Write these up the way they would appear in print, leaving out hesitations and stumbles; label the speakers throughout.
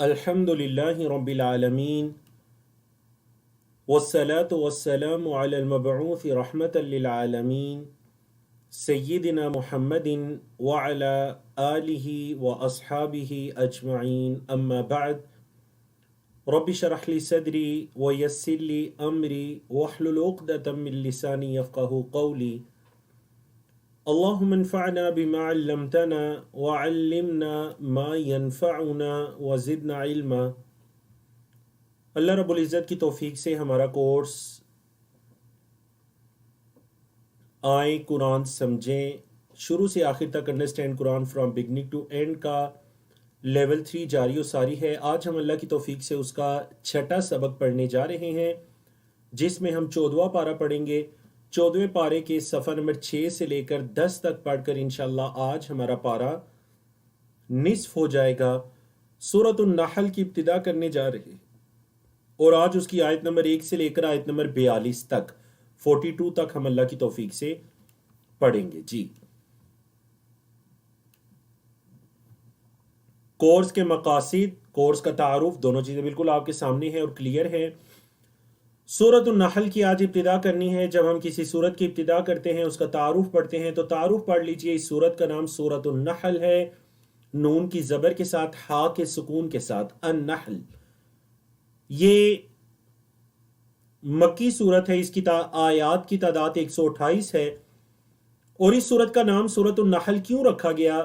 Speaker 1: الحمدللہ رب العالمین والصلاة والسلام علی المبعوث رحمة للعالمین سیدنا محمد وعلی آلہ واصحابہ اجمعین اما بعد رب اشرح لی صدری ویسر لی امری واحلل عقدۃ من لسانی یفقہوا قولی اللهم انفعنا بما علمتنا وعلمنا ما ينفعنا وزدنا علما۔ اللہ رب العزت کی توفیق سے ہمارا کورس آئیں قرآن سمجھیں شروع سے آخر تک understand Quran from beginning to end کا لیول 3 جاری و ساری ہے۔ آج ہم اللہ کی توفیق سے اس کا 6واں سبق پڑھنے جا رہے ہیں، جس میں ہم 14واں پارہ پڑھیں گے۔ 14ویں پارے کے صفحہ نمبر 6 سے لے کر 10 تک پڑھ کر انشاءاللہ آج ہمارا پارہ نصف ہو جائے گا۔ سورۃ النحل کی ابتدا کرنے جا رہے ہیں اور آج اس کی آیت نمبر 1 سے لے کر آیت نمبر 42 تک 42 تک ہم اللہ کی توفیق سے پڑھیں گے۔ جی، کورس کے مقاصد، کورس کا تعارف، دونوں چیزیں بالکل آپ کے سامنے ہیں اور کلیئر ہیں۔ سورۃ النحل کی آج ابتدا کرنی ہے۔ جب ہم کسی سورت کی ابتدا کرتے ہیں، اس کا تعارف پڑھتے ہیں، تو تعارف پڑھ لیجئے۔ اس سورت کا نام سورۃ النحل ہے، نون کی زبر کے ساتھ، ہا کے سکون کے ساتھ، النحل۔ یہ مکی سورت ہے، اس کی آیات کی تعداد 128 ہے۔ اور اس سورت کا نام سورۃ النحل کیوں رکھا گیا؟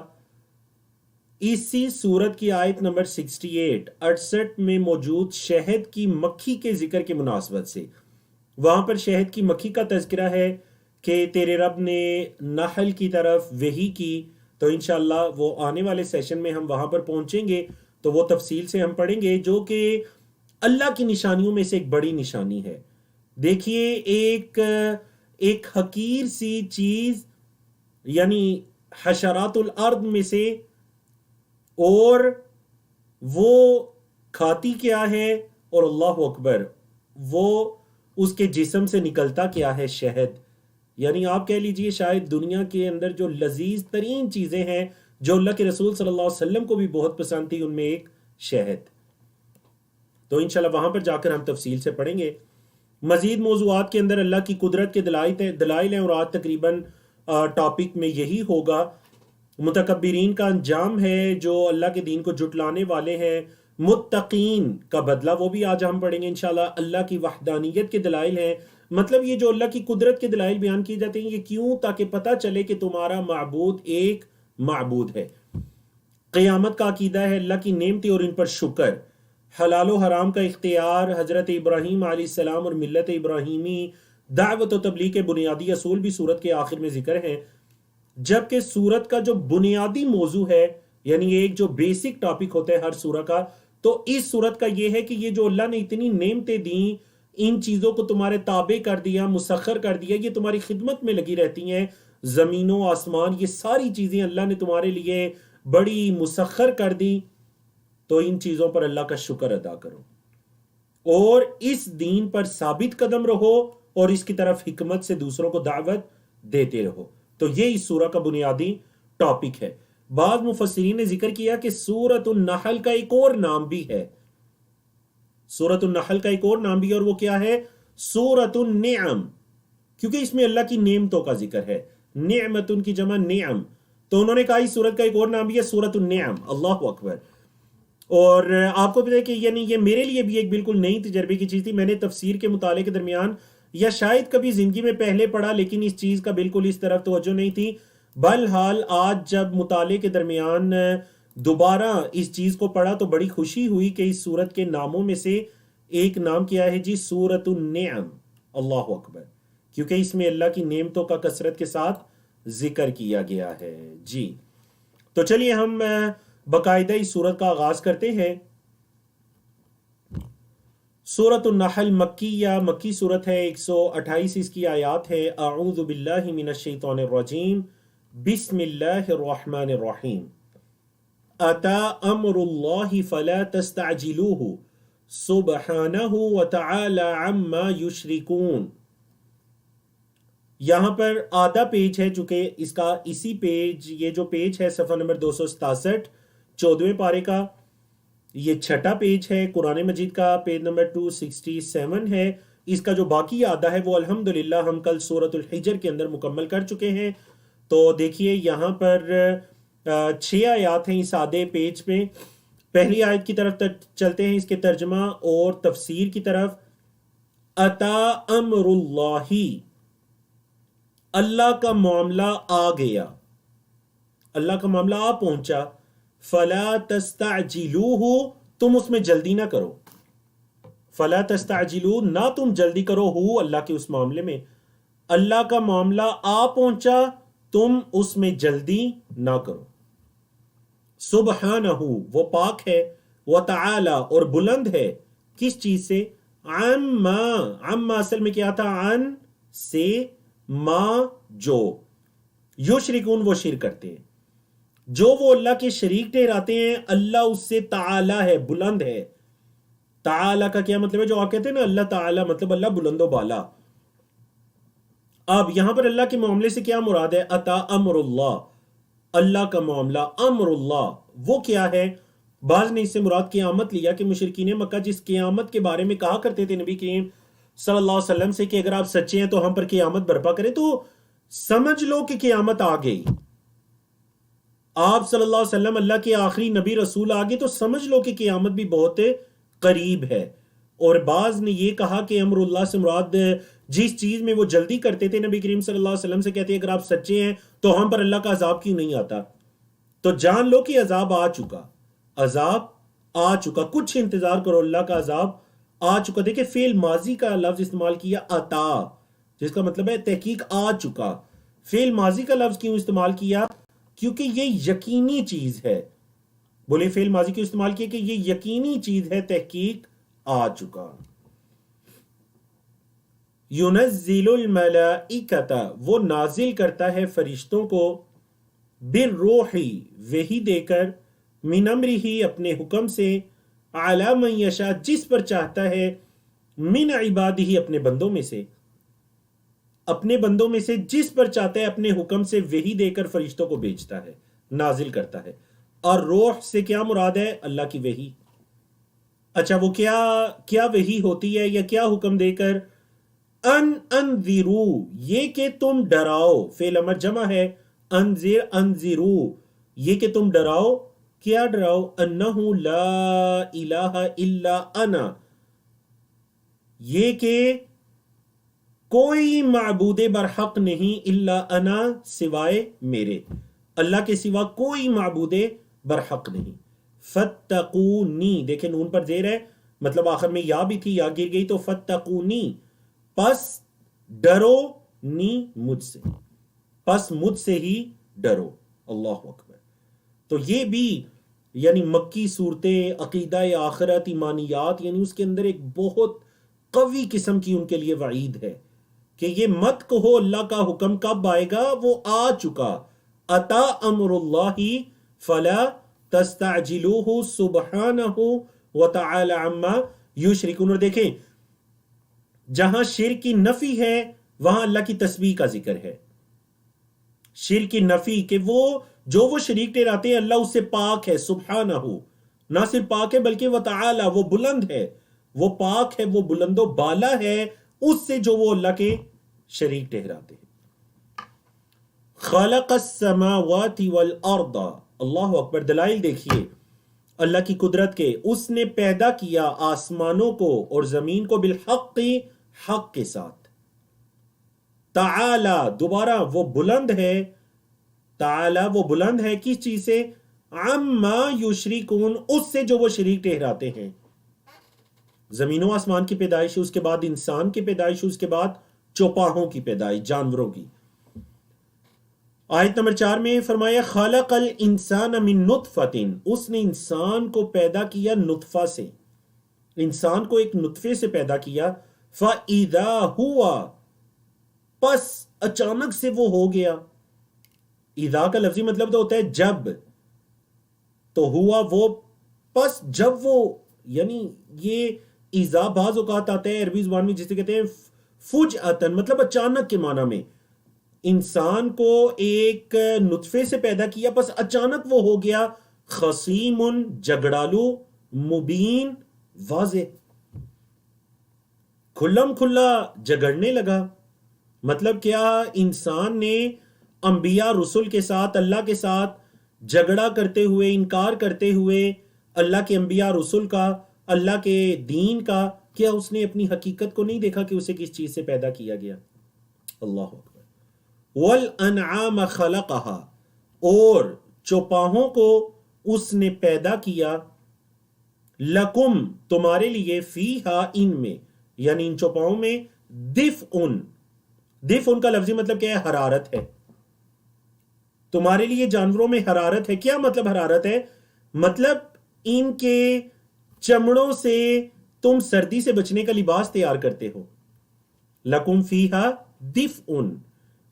Speaker 1: اسی سورت کی آیت نمبر 68 میں موجود شہد کی مکھی کے ذکر کے مناسبت سے، وہاں پر شہد کی مکھی کا تذکرہ ہے کہ تیرے رب نے نحل کی طرف وحی کی، تو انشاءاللہ وہ آنے والے سیشن میں ہم وہاں پر پہنچیں گے تو وہ تفصیل سے ہم پڑھیں گے، جو کہ اللہ کی نشانیوں میں سے ایک بڑی نشانی ہے۔ دیکھیے، ایک حقیر سی چیز یعنی حشرات الارض میں سے، اور وہ کھاتی کیا ہے، اور اللہ اکبر، وہ اس کے جسم سے نکلتا کیا ہے؟ شہد۔ یعنی آپ کہہ لیجئے شاید دنیا کے اندر جو لذیذ ترین چیزیں ہیں، جو اللہ کے رسول صلی اللہ علیہ وسلم کو بھی بہت پسند تھی، ان میں ایک شہد۔ تو انشاءاللہ وہاں پر جا کر ہم تفصیل سے پڑھیں گے۔ مزید موضوعات کے اندر اللہ کی قدرت کے دلائل ہیں، اور آج تقریباً ٹاپک میں یہی ہوگا۔ متکبرین کا انجام ہے، جو اللہ کے دین کو جھٹلانے والے ہیں۔ متقین کا بدلہ، وہ بھی آج ہم پڑھیں گے انشاءاللہ۔ اللہ کی وحدانیت کے دلائل ہیں، مطلب یہ جو اللہ کی قدرت کے دلائل بیان کیے جاتے ہیں، یہ کیوں؟ تاکہ پتہ چلے کہ تمہارا معبود ایک معبود ہے۔ قیامت کا عقیدہ ہے، اللہ کی نعمتیں اور ان پر شکر، حلال و حرام کا اختیار، حضرت ابراہیم علیہ السلام اور ملت ابراہیمی، دعوت و تبلیغ کے بنیادی اصول بھی سورت کے آخر میں ذکر ہیں۔ جبکہ سورت کا جو بنیادی موضوع ہے، یعنی ایک جو بیسک ٹاپک ہوتا ہے ہر سورہ کا، تو اس سورت کا یہ ہے کہ یہ جو اللہ نے اتنی نعمتیں دیں، ان چیزوں کو تمہارے تابع کر دیا، مسخر کر دیا، یہ تمہاری خدمت میں لگی رہتی ہیں۔ زمین و آسمان، یہ ساری چیزیں اللہ نے تمہارے لیے بڑی مسخر کر دی، تو ان چیزوں پر اللہ کا شکر ادا کرو اور اس دین پر ثابت قدم رہو، اور اس کی طرف حکمت سے دوسروں کو دعوت دیتے رہو۔ تو یہ اس سورہ کا بنیادی ٹاپک ہے۔ بعض مفسرین نے ذکر کیا کہ سورۃ النحل کا ایک اور نام بھی ہے، سورۃ النحل کا ایک اور نام بھی ہے، اور وہ کیا ہے؟ سورۃ النعم، کیونکہ اس میں اللہ کی نعمتوں کا ذکر ہے۔ نعمت کی جمع نعم، تو انہوں نے کہا اس سورت کا ایک اور نام بھی ہے سورۃ النعم۔ اللہ اکبر۔ اور آپ کو پتہ ہے کہ یعنی یہ میرے لیے بھی ایک بالکل نئی تجربے کی چیز تھی۔ میں نے تفسیر کے مطالعے کے درمیان یا شاید کبھی زندگی میں پہلے پڑھا، لیکن اس چیز کا بالکل اس طرف توجہ نہیں تھی۔ بہرحال آج جب مطالعے کے درمیان دوبارہ اس چیز کو پڑھا تو بڑی خوشی ہوئی کہ اس سورت کے ناموں میں سے ایک نام کیا ہے؟ جی، سورۃ النعم۔ اللہ اکبر، کیونکہ اس میں اللہ کی نعمتوں کا کثرت کے ساتھ ذکر کیا گیا ہے۔ جی، تو چلیے ہم باقاعدہ اس سورت کا آغاز کرتے ہیں۔ سورۃ النحل مکی سورت ہے، 128 اس کی آیات ہے۔ اعوذ باللہ من الشیطان الرجیم، بسم اللہ الرحمن الرحیم۔ اتی امر اللہ فلا تستعجلوہ سبحانہ وتعالی عما یشرکون۔ یہاں پر آدھا پیج ہے، چونکہ اس کا اسی پیج، یہ جو پیج ہے صفحہ نمبر 267 14ویں پارے کا، یہ چھٹا پیج ہے قرآن مجید کا، پیج نمبر 267 ہے۔ اس کا جو باقی آدھا ہے وہ الحمدللہ ہم کل سورۃ الحجر کے اندر مکمل کر چکے ہیں۔ تو دیکھیے یہاں پر 6 آیات ہیں اس آدھے پیج پہ۔ پہلی آیت کی طرف چلتے ہیں، اس کے ترجمہ اور تفسیر کی طرف۔ اتا امر اللہ، اللہ کا معاملہ آ گیا، اللہ کا معاملہ آ پہنچا۔ فلا تستعجلوہ، تم اس میں جلدی نہ کرو۔ فلا تستعجلو، نہ تم جلدی کرو، ہو اللہ کے اس معاملے میں۔ اللہ کا معاملہ آ پہنچا، تم اس میں جلدی نہ کرو۔ سبحانہ، وہ پاک ہے، وتعالی، اور بلند ہے، کس چیز سے؟ عما اصل میں کیا تھا؟ عن سے، ما جو، یشرکون وہ شرک کرتے ہیں، جو وہ اللہ کے شریک ٹھہراتے ہیں، اللہ اس سے تعالی ہے، بلند ہے۔ تعالی کا کیا مطلب ہے؟ جو آپ کہتے ہیں نا اللہ تعالی، مطلب اللہ بلند و بالا۔ اب یہاں پر اللہ کے معاملے سے کیا مراد ہے؟ اتا امر اللہ، اللہ کا معاملہ، امر اللہ وہ کیا ہے؟ بعض نے اس سے مراد قیامت لیا کہ مشرکین مکہ جس قیامت کے بارے میں کہا کرتے تھے نبی کریم صلی اللہ علیہ وسلم سے کہ اگر آپ سچے ہیں تو ہم پر قیامت برپا کریں، تو سمجھ لو کہ قیامت آ گئی۔ آپ صلی اللہ علیہ وسلم اللہ کے آخری نبی رسول آ گئے، تو سمجھ لو کہ قیامت بھی بہت قریب ہے۔ اور بعض نے یہ کہا کہ امر اللہ سے مراد جس چیز میں وہ جلدی کرتے تھے، نبی کریم صلی اللہ علیہ وسلم سے کہتے ہیں اگر آپ سچے ہیں تو ہم پر اللہ کا عذاب کیوں نہیں آتا؟ تو جان لو کہ عذاب آ چکا، عذاب آ چکا، کچھ انتظار کرو، اللہ کا عذاب آ چکا۔ دیکھیں فعل ماضی کا لفظ استعمال کیا عطا، جس کا مطلب ہے تحقیق آ چکا۔ فعل ماضی کا لفظ کیوں استعمال کیا؟ کیونکہ یہ یقینی چیز ہے۔ بولے فعل ماضی کیوں استعمال کیا؟ کہ یہ یقینی چیز ہے، تحقیق آ چکا۔ ينزل الملائکۃ، وہ نازل کرتا ہے فرشتوں کو، بالروح، وحی دے کر، من امرہ، اپنے حکم سے، علی من یشاء، جس پر چاہتا ہے، من عبادہ، اپنے بندوں میں سے، اپنے بندوں میں سے جس پر چاہتا ہے اپنے حکم سے وحی دے کر فرشتوں کو بھیجتا ہے، نازل کرتا ہے۔ اور روح سے کیا مراد ہے؟ اللہ کی وحی۔ اچھا وہ کیا وحی ہوتی ہے یا کیا حکم دے کر؟ انذرو، یہ کہ تم ڈراؤ، فعل امر جمع ہے، انذر انذرو، یہ کہ تم ڈراؤ، کیا ڈراؤ؟ انہ لا الہ الا انا، یہ کہ کوئی معبود برحق نہیں، الا انا، سوائے میرے، اللہ کے سوا کوئی معبود برحق نہیں۔ فتقونی، دیکھیں نون پر زیر ہے، مطلب آخر میں یا بھی تھی، یا گر گئی، تو فتقونی، پس ڈرو، نی، مجھ سے، پس مجھ سے ہی ڈرو۔ اللہ اکبر۔ تو یہ بھی یعنی مکی صورتیں، عقیدہ آخرت، ایمانیات، یعنی اس کے اندر ایک بہت قوی قسم کی ان کے لیے وعید ہے کہ یہ مت کہو اللہ کا حکم کب آئے گا، وہ آ چکا۔ اتا امر اللہ فلا تستعجلوہ سبحانہ وتعالی عما یشرکون۔ اور دیکھیں جہاں شرک کی نفی ہے وہاں اللہ کی تسبیح کا ذکر ہے۔ شرک کی نفی کہ وہ شریک ٹھہراتے ہیں اللہ اس سے پاک ہے، سبحانہ، نہ صرف پاک ہے بلکہ وتعالی، وہ بلند ہے، وہ پاک ہے، وہ بلند و بالا ہے اس سے جو وہ اللہ کے شریک ٹھہراتے ہیں۔ خلق السماوات والارض، اللہ اکبر۔ دلائل دیکھیے اللہ کی قدرت کے، اس نے پیدا کیا آسمانوں کو اور زمین کو، بالحق، حق کے ساتھ۔ تعالی، دوبارہ وہ بلند ہے، تعالی وہ بلند ہے کس چیز سے؟ عما یشرکون، اس سے جو وہ شریک ٹھہراتے ہیں۔ زمین و آسمان کی پیدائش، اس کے بعد انسان کی پیدائش، اس کے بعد چوپاہوں کی پیدائش، جانوروں کی۔ آیت نمبر 4 میں فرمایا خلق الانسان من نطفۃ، اس نے انسان کو پیدا کیا نطفہ سے، انسان کو ایک نطفے سے پیدا کیا۔ فَإِذَا هُوَ، پس اچانک سے وہ ہو گیا۔ اذا کا لفظی مطلب تو ہوتا ہے جب، تو ہوا وہ، پس جب وہ، یعنی یہ اذا بعض اوقات آتا ہے عربی زبان میں جسے کہتے ہیں فجأتن، مطلب اچانک کے معنی میں۔ انسان کو ایک نطفے سے پیدا کیا، پس اچانک وہ ہو گیا، خصیم، جھگڑالو، مبین واضح، کھلم کھلا جگڑنے لگا۔ مطلب کیا انسان نے انبیاء رسول کے ساتھ، اللہ کے ساتھ جھگڑا کرتے ہوئے، انکار کرتے ہوئے اللہ کے انبیاء رسول کا، اللہ کے دین کا، کیا اس نے اپنی حقیقت کو نہیں دیکھا کہ اسے کس چیز سے پیدا کیا گیا؟ اللہ اکبر۔ والانعام خلقها، اور چوپاہوں کو اس نے پیدا کیا، لکم تمہارے لیے، فیہا ان میں، یعنی ان چوپاہوں میں، دفء کا لفظی مطلب کیا ہے؟ حرارت ہے۔ تمہارے لیے جانوروں میں حرارت ہے۔ کیا مطلب حرارت ہے؟ مطلب ان کے چمڑوں سے تم سردی سے بچنے کا لباس تیار کرتے ہو۔ لکم فیہا دفء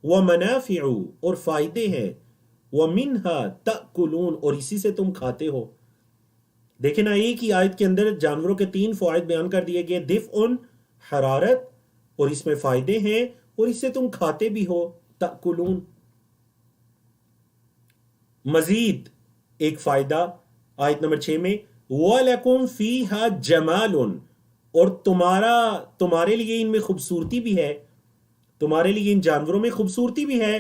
Speaker 1: ومنافع، اور فائدے ہیں، ومنہا تأکلون، اور اسی سے تم کھاتے ہو۔ دیکھیں نا، ایک ہی آیت کے اندر جانوروں کے 3 فوائد بیان کر دیے گئے، دفء حرارت، اور اس میں فائدے ہیں، اور اس سے تم کھاتے بھی ہو، تأکلون۔ مزید ایک فائدہ آیت نمبر 6 میں، وَلَكُمْ فِيهَا جَمَالٌ، اور تمہارے لیے ان میں خوبصورتی بھی ہے، تمہارے لیے ان جانوروں میں خوبصورتی بھی ہے،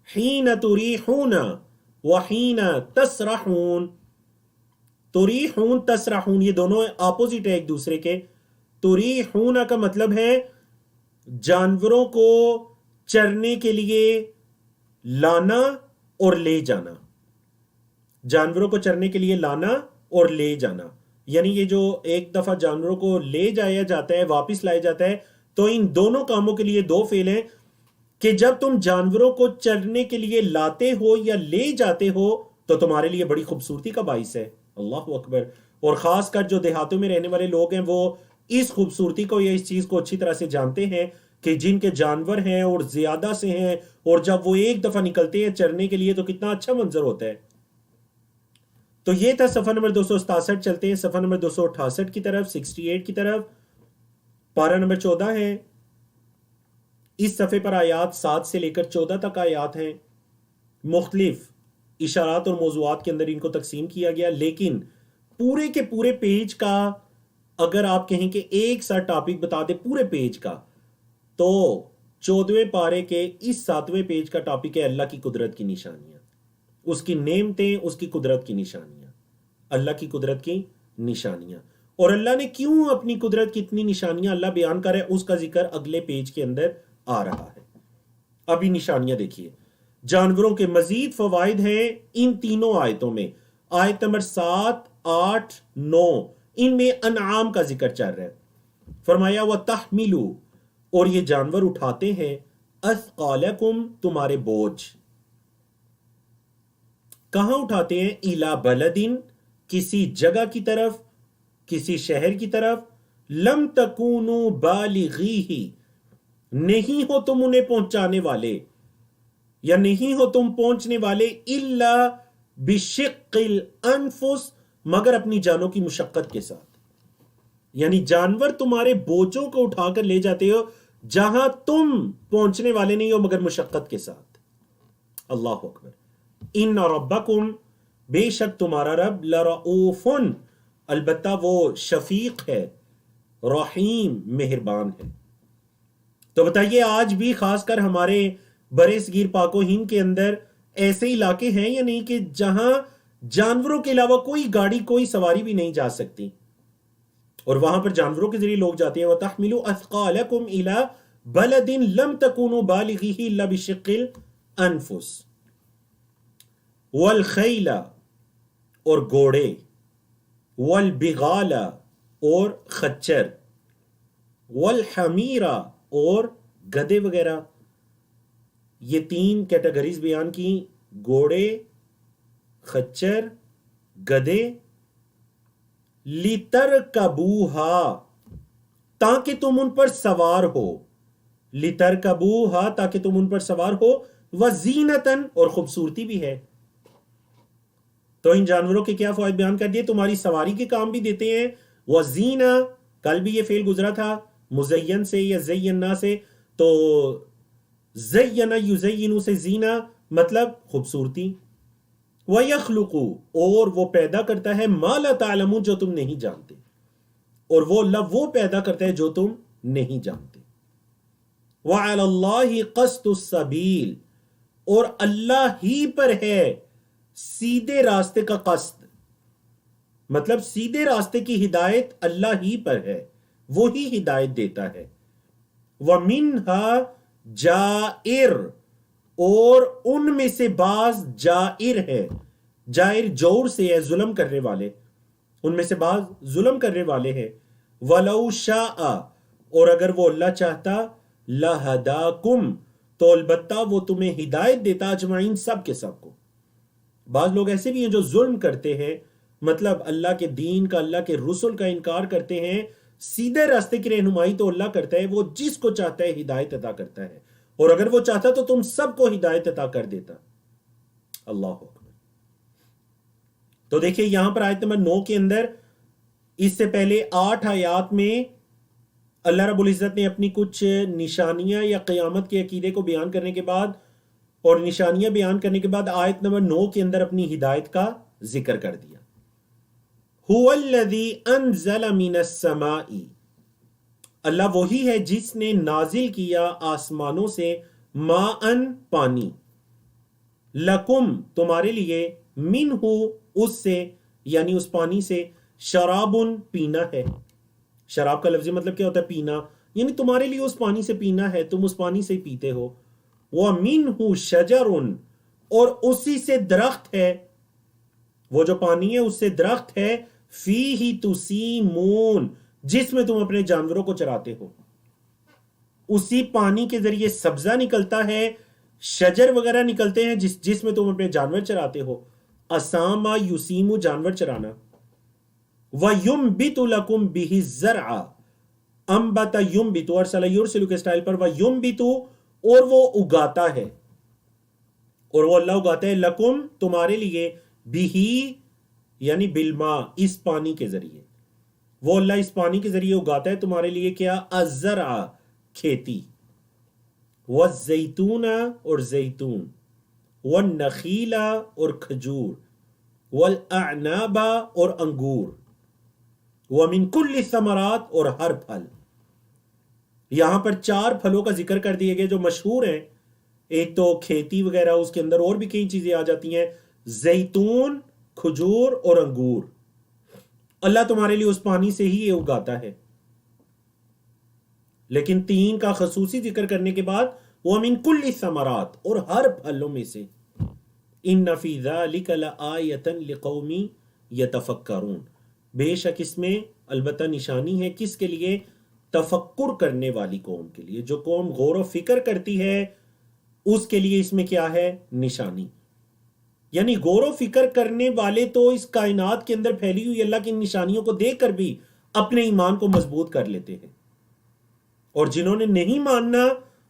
Speaker 1: حِينَ تُرِيحُونَ وَحِينَ تَسْرَحُونَ۔ تُرِيحُونَ تَسْرَحُونَ، یہ دونوں اپوزٹ ہے ایک دوسرے کے۔ تُرِيحُونَ کا مطلب ہے جانوروں کو چرنے کے لیے لانا اور لے جانا، جانوروں کو چرنے کے لیے لانا اور لے جانا، یعنی یہ جو ایک دفعہ جانوروں کو لے جایا جاتا ہے، واپس لایا جاتا ہے، تو ان دونوں کاموں کے لیے 2 فعل ہیں کہ جب تم جانوروں کو چرنے کے لیے لاتے ہو یا لے جاتے ہو تو تمہارے لیے بڑی خوبصورتی کا باعث ہے۔ اللہ اکبر۔ اور خاص کر جو دیہاتوں میں رہنے والے لوگ ہیں وہ اس خوبصورتی کو یا اس چیز کو اچھی طرح سے جانتے ہیں کہ جن کے جانور ہیں اور زیادہ سے ہیں، اور جب وہ ایک دفعہ نکلتے ہیں چرنے کے لیے تو کتنا اچھا منظر ہوتا ہے۔ تو یہ تھا صفحہ نمبر 267۔ چلتے ہیں صفحہ نمبر 268 کی طرف، 68 کی طرف۔ پارہ نمبر 14 ہے۔ اس صفحے پر آیات 7 سے لے کر 14 تک آیات ہیں۔ مختلف اشارات اور موضوعات کے اندر ان کو تقسیم کیا گیا، لیکن پورے کے پورے پیج کا اگر آپ کہیں کہ ایک سا ٹاپک بتا دے پورے پیج کا، تو 14ویں پارے کے اس 7ویں پیج کا ٹاپک ہے اللہ کی قدرت کی نشانیاں، اس کی نعمتیں، اس کی قدرت کی نشانیاں، اللہ کی قدرت کی نشانیاں۔ اور اللہ نے کیوں اپنی قدرت کی اتنی نشانیاں اللہ بیان کر رہے ہیں، اس کا ذکر اگلے پیج کے اندر آ رہا ہے۔ ابھی نشانیاں دیکھیے۔ جانوروں کے مزید فوائد ہیں ان تینوں آیتوں میں۔ آیت نمبر 7، 8، 9، ان میں انعام کا ذکر چل رہا ہے۔ فرمایا وَتَحْمِلُوا، اور یہ جانور اٹھاتے ہیں، اثقالکم، تمہارے بوجھ۔ کہاں اٹھاتے ہیں؟ اِلَى بَلَدٍ، کسی جگہ کی طرف، کسی شہر کی طرف، لم تکونوا بالغیہ، نہیں ہو تم انہیں پہنچانے والے، یا نہیں ہو تم پہنچنے والے، الا بشق الانفس، مگر اپنی جانوں کی مشقت کے ساتھ۔ یعنی جانور تمہارے بوجھوں کو اٹھا کر لے جاتے ہو جہاں تم پہنچنے والے نہیں ہو مگر مشقت کے ساتھ۔ اللہ اکبر۔ ان ربکم، بے شک تمہارا رب، لرؤوف، البتہ وہ شفیق ہے، رحیم، مہربان ہے۔ تو بتائیے آج بھی خاص کر ہمارے برِ صغیر پاک و ہند کے اندر ایسے علاقے ہیں یا نہیں کہ جہاں جانوروں کے علاوہ کوئی گاڑی، کوئی سواری بھی نہیں جا سکتی، اور وہاں پر جانوروں کے ذریعے لوگ جاتے ہیں۔ وَتَحْمِلُوا أَثْقَالَكُمْ إِلَى بَلَدٍ لَمْ تَكُونُوا بَالِغِيهِ إِلَّا بِشِقِّ الْأَنفُسِ، وَالْخَيْلَ، اور گھوڑے، وَالْبِغَالَ، اور خچر، وَالْحَمِيرَ، اور گدھے وغیرہ۔ یہ 3 کیٹیگریز بیان کی، گھوڑے، خچر، گدھے، لِتَرْكَبُوهَا، تاکہ تم ان پر سوار ہو، لِتَرْكَبُوهَا، تاکہ تم ان پر سوار ہو، وَزِينَةً، اور خوبصورتی بھی ہے۔ تو ان جانوروں کے کیا فوائد بیان کر دیے؟ تمہاری سواری کے کام بھی دیتے ہیں، وَزِينَةً، کل بھی یہ فعل گزرا تھا مزین سے یا زینا سے، تو زینا یزینو سے زینہ مطلب خوبصورتی، وَيَخْلُقُ اور وہ پیدا کرتا ہے مَا لَا تَعْلَمُونَ جو تم نہیں جانتے، اور وہ اللہ وہ پیدا کرتا ہے جو تم نہیں جانتے۔ وَعَلَى اللَّهِ قَصْدُ السَّبِيلِ اور اللہ ہی پر ہے سیدھے راستے کا قصد، مطلب سیدھے راستے کی ہدایت اللہ ہی پر ہے، وہی ہدایت دیتا ہے۔ وَمِنْهَا جَائِرٌ اور ان میں سے بعض جائر ہے، جائر جور سے ہے، ظلم کرنے والے، ان میں سے بعض ظلم کرنے والے ہیں۔ وَلَوْ شَاءَ اور اگر وہ اللہ چاہتا، لَهَدَاكُمْ تو البتہ وہ تمہیں ہدایت دیتا اجمعین سب کے سب کو۔ بعض لوگ ایسے بھی ہیں جو ظلم کرتے ہیں، مطلب اللہ کے دین کا، اللہ کے رسل کا انکار کرتے ہیں۔ سیدھے راستے کی رہنمائی تو اللہ کرتا ہے، وہ جس کو چاہتا ہے ہدایت عطا کرتا ہے، اور اگر وہ چاہتا تو تم سب کو ہدایت عطا کر دیتا۔ اللہ اکبر۔ تو دیکھیں یہاں پر آیت نمبر 9 کے اندر اس سے پہلے 8 آیات میں اللہ رب العزت نے اپنی کچھ نشانیاں یا قیامت کے عقیدے کو بیان کرنے کے بعد اور نشانیاں بیان کرنے کے بعد آیت نمبر 9 کے اندر اپنی ہدایت کا ذکر کر دیا۔ هو الذی انزل من السماء اللہ وہی ہے جس نے نازل کیا آسمانوں سے ماءً پانی، لکم تمہارے لیے، منہ اس سے یعنی اس پانی سے، شراب پینا ہے۔ شراب کا لفظی مطلب کیا ہوتا ہے؟ پینا، یعنی تمہارے لیے اس پانی سے پینا ہے، تم اس پانی سے پیتے ہو۔ وَمِنْهُ شَجَرٌ اور اسی سے درخت ہے، وہ جو پانی ہے اس سے درخت ہے، فِيهِ تُسِيمُونَ جس میں تم اپنے جانوروں کو چراتے ہو۔ اسی پانی کے ذریعے سبزہ نکلتا ہے، شجر وغیرہ نکلتے ہیں جس میں تم اپنے جانور چراتے ہو۔ اسامہ یسیمو جانور چرانا۔ وَيُنْبِتُ لَكُمْ بِهِ الزَّرْعَ أَنْبَتَ يُنْبِتُ ارسل یرسل کے اسٹائل پر، وَيُنْبِتُ اور وہ اگاتا ہے، اور وہ اللہ اگاتا ہے، لکم تمہارے لیے، بِهِ یعنی بالماء اس پانی کے ذریعے، وہ اللہ اس پانی کے ذریعے اگاتا ہے تمہارے لیے کیا؟ الزرع کھیتی، والزیتون اور زیتون، والنخیل اور کھجور، والاعناب اور انگور، ومن کل الثمرات اور ہر پھل۔ یہاں پر 4 پھلوں کا ذکر کر دیے گئے جو مشہور ہیں، ایک تو کھیتی وغیرہ، اس کے اندر اور بھی کئی چیزیں آ جاتی ہیں، زیتون، کھجور اور انگور، اللہ تمہارے لیے اس پانی سے ہی یہ اگاتا ہے۔ لیکن 3 کا خصوصی ذکر کرنے کے بعد وَمِن كُلِّ الثَّمَرَاتِ اور ہر پھلوں میں سے، إِنَّ فِي ذَلِكَ لَآيَةً لِقَوْمٍ يَتَفَكَّرُونَ بے شک اس میں البتہ نشانی ہے کس کے لیے؟ تفکر کرنے والی قوم کے لیے، جو قوم غور و فکر کرتی ہے اس کے لیے اس میں کیا ہے؟ نشانی۔ یعنی غور و فکر کرنے والے تو اس کائنات کے اندر پھیلی ہوئی اللہ کی نشانیوں کو دیکھ کر بھی اپنے ایمان کو مضبوط کر لیتے ہیں، اور جنہوں نے نہیں ماننا،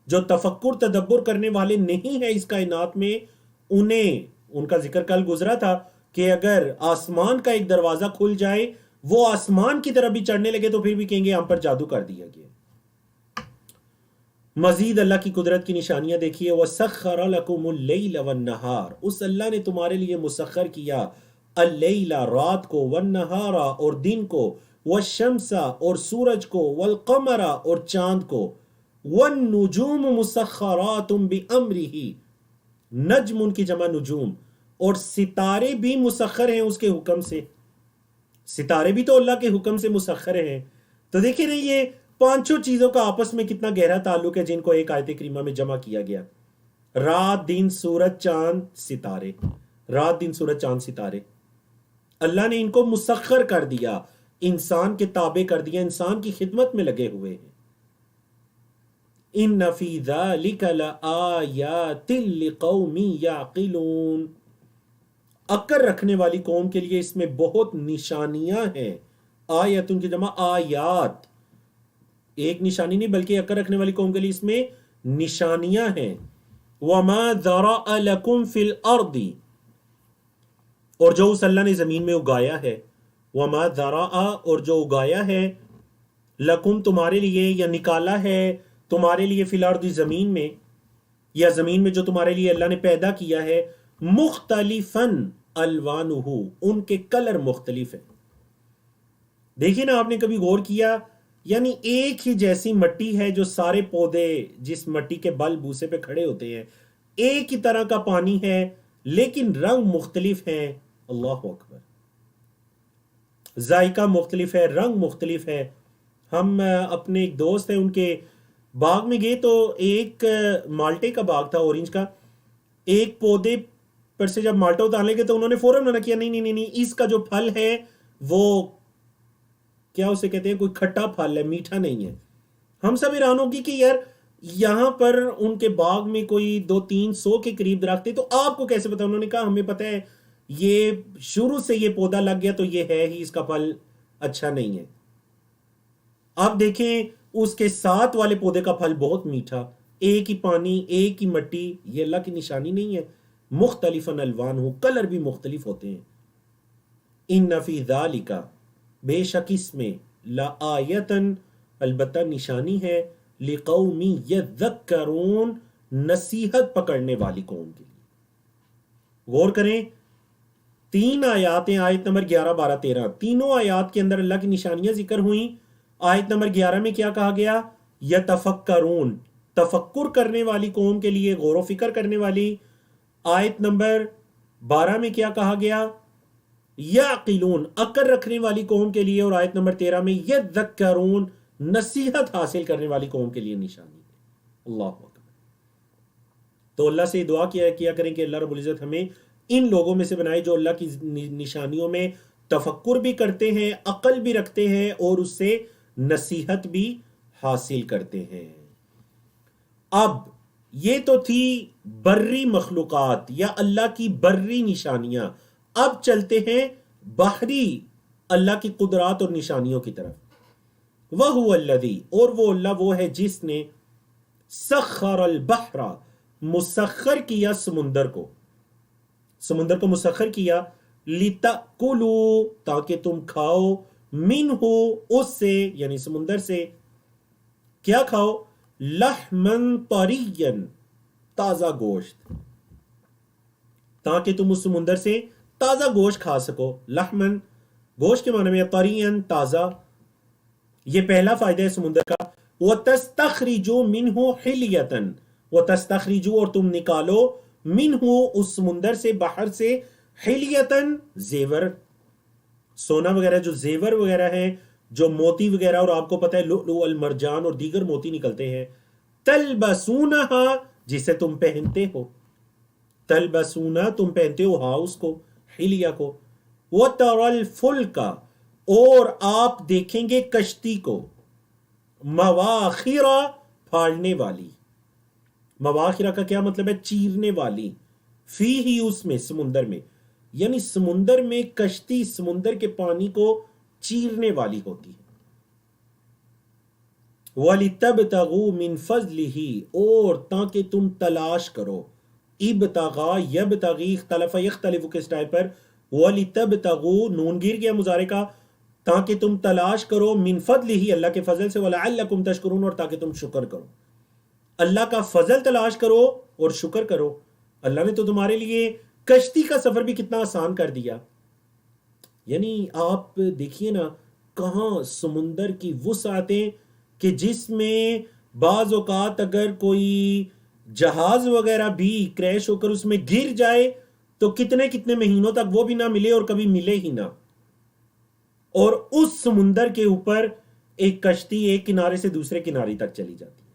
Speaker 1: جو تفکر تدبر کرنے والے نہیں ہیں اس کائنات میں، انہیں ان کا ذکر کل گزرا تھا کہ اگر آسمان کا ایک دروازہ کھل جائے، وہ آسمان کی طرف بھی چڑھنے لگے تو پھر بھی کہیں گے ہم پر جادو کر دیا گیا۔ مزید اللہ کی قدرت کی نشانیاں دیکھیے، وَسَخَّرَ لَكُمُ اللَّيْلَ وَالنَّهَارَ اس اللہ نے تمہارے لیے مسخر کیا اللیل رات کو، والنہار اور دن کو، والشمس اور سورج کو، والقمر اور چاند کو، والنجوم مسخرات بأمرہ نجم ان کی جمع نجوم، اور ستارے بھی مسخر ہیں اس کے حکم سے، ستارے بھی تو اللہ کے حکم سے مسخر ہیں۔ تو دیکھیں نا یہ 5 چیزوں کا آپس میں کتنا گہرا تعلق ہے جن کو ایک آیت کریمہ میں جمع کیا گیا، رات دن سورج چاند ستارے، رات دن سورج چاند ستارے، اللہ نے ان کو مسخر کر دیا، انسان کے تابع کر دیا، انسان کی خدمت میں لگے ہوئے ہیں۔ ان فی ذلک لآیات لقوم یعقلون عقل رکھنے والی قوم کے لیے اس میں بہت نشانیاں ہیں۔ آیت ان کی جمع آیات، ایک نشانی نہیں بلکہ عقل رکھنے والی قوم کے لیے اس میں نشانیاں ہیں۔ وما ذرأ لکم فی الارض اور جو اس اللہ نے زمین میں اگایا ہے، وما ذرأ اور جو اگایا ہے، لکم تمہارے لیے یا نکالا ہے تمہارے لیے، فی الارض زمین میں، یا زمین میں جو تمہارے لیے اللہ نے پیدا کیا ہے، مختلفاً الوانہو، ان کے کلر مختلف ہیں۔ دیکھیں نا، آپ نے کبھی غور کیا، یعنی ایک ہی جیسی مٹی ہے جو سارے پودے جس مٹی کے بل بوسے پہ کھڑے ہوتے ہیں، ایک ہی طرح کا پانی ہے لیکن رنگ مختلف ہیں۔ اللہ اکبر، ذائقہ مختلف ہے، رنگ مختلف ہے۔ ہم اپنے ایک دوست ہیں، ان کے باغ میں گئے تو ایک مالٹے کا باغ تھا، اورنج کا۔ ایک پودے پر سے جب مالٹا اتارنے لگے تو انہوں نے فوراً منع کیا، نہیں نہیں نہیں نہیں، اس کا جو پھل ہے وہ کیا اسے کہتے ہیں، کوئی کھٹا پھل ہے، میٹھا نہیں ہے۔ ہم سب حیران ہوگی کہ یار یہاں پر ان کے باغ میں کوئی 200-300 کے قریب درخت تھے، تو آپ کو کیسے پتا؟ انہوں نے کہا ہمیں پتا ہے، یہ شروع سے یہ پودا لگ گیا تو یہ ہے ہی، اس کا پھل اچھا نہیں ہے۔ آپ دیکھیں اس کے ساتھ والے پودے کا پھل بہت میٹھا، ایک ہی پانی، ایک ہی مٹی، یہ اللہ کی نشانی نہیں ہے؟ مختلف الوان ہو، کلر بھی مختلف ہوتے ہیں۔ ان فی ذالک، بے شک اس میں، لآیتن، البتہ نشانی ہے، لقوم یذکرون، نصیحت پکڑنے والی قوم کے لیے۔ غور کریں، 3 آیات ہیں، آیت نمبر 11، 12، 13، تینوں آیات کے اندر اللہ کی نشانیاں ذکر ہوئیں۔ آیت نمبر 11 میں کیا کہا گیا؟ یتفکرون، تفکر کرنے والی قوم کے لیے، غور و فکر کرنے والی۔ آیت نمبر 12 میں کیا کہا گیا؟ یعقلون، عقل رکھنے والی قوم کے لیے۔ اور آیت نمبر 13 میں یذکرون، نصیحت حاصل کرنے والی قوم کے لیے نشانی ہے۔ اللہ اکبر۔ تو اللہ سے دعا کیا کریں کہ اللہ رب العزت ہمیں ان لوگوں میں سے بنائے جو اللہ کی نشانیوں میں تفکر بھی کرتے ہیں، عقل بھی رکھتے ہیں، اور اس سے نصیحت بھی حاصل کرتے ہیں۔ اب یہ تو تھی بری مخلوقات یا اللہ کی بری نشانیاں۔ اب چلتے ہیں بحری اللہ کی قدرات اور نشانیوں کی طرف۔ وَهُوَ الَّذِي، اور وہ اللہ وہ ہے جس نے سخر البحر، مسخر کیا سمندر کو، سمندر کو مسخر کیا، لِتَأْكُلُوا، تاکہ تم کھاؤ، مِنْهُ، اس سے یعنی سمندر سے، کیا کھاؤ؟ لحمن طریًّا، تازہ گوشت، تاکہ تم اس سمندر سے تازہ گوشت کھا سکو۔ لحمن گوشت کے معنی میں، طریًّا تازہ، یہ پہلا فائدہ ہے سمندر کا۔ وَتَسْتَخْرِجُوا مِنْهُ حِلْيَةً، وَتَسْتَخْرِجُوا، اور تم نکالو، مِنْهُ، اس سمندر سے، باہر سے، حِلْيَةً، زیور، سونا وغیرہ، جو زیور وغیرہ ہیں، جو موتی وغیرہ، اور آپ کو پتہ ہے لؤلؤ المرجان اور دیگر موتی نکلتے ہیں۔ تلبسونها، جسے تم پہنتے ہو، تلبسونہ، تم پہنتے ہو، ہاؤس کو، حلیہ کو۔ وَتَرَى الْفُلْكَ، اور آپ دیکھیں گے کشتی کو، مواخر، پھاڑنے والی۔ مواخرہ کا کیا مطلب ہے؟ چیرنے والی۔ فی ہی، اس میں، سمندر میں، یعنی سمندر میں کشتی سمندر کے پانی کو چیرنے والی ہوتی ہے۔ وَلِتَبْتَغُوا مِنْ فَضْلِهِ، اور تاکہ تم تلاش کرو، ابتغاء، یبتغی، اختلف یختلف کس ٹائپ پر، وَلِتَبْتَغُوا، نون گر گیا مضارع کا، تاکہ تم تلاش کرو، من فضلہ، اللہ کے فضل سے، وَلَعَلَّكُمْ تشکرون، اور تاکہ تم شکر کرو۔ اللہ کا فضل تلاش کرو اور شکر کرو۔ اللہ نے تو تمہارے لیے کشتی کا سفر بھی کتنا آسان کر دیا۔ یعنی آپ دیکھیے نا، کہاں سمندر کی وسعتیں کہ جس میں بعض اوقات اگر کوئی جہاز وغیرہ بھی کریش ہو کر اس میں گر جائے تو کتنے کتنے مہینوں تک وہ بھی نہ ملے، اور کبھی ملے ہی نہ۔ اور اس سمندر کے اوپر ایک کشتی ایک کنارے سے دوسرے کنارے تک چلی جاتی ہے۔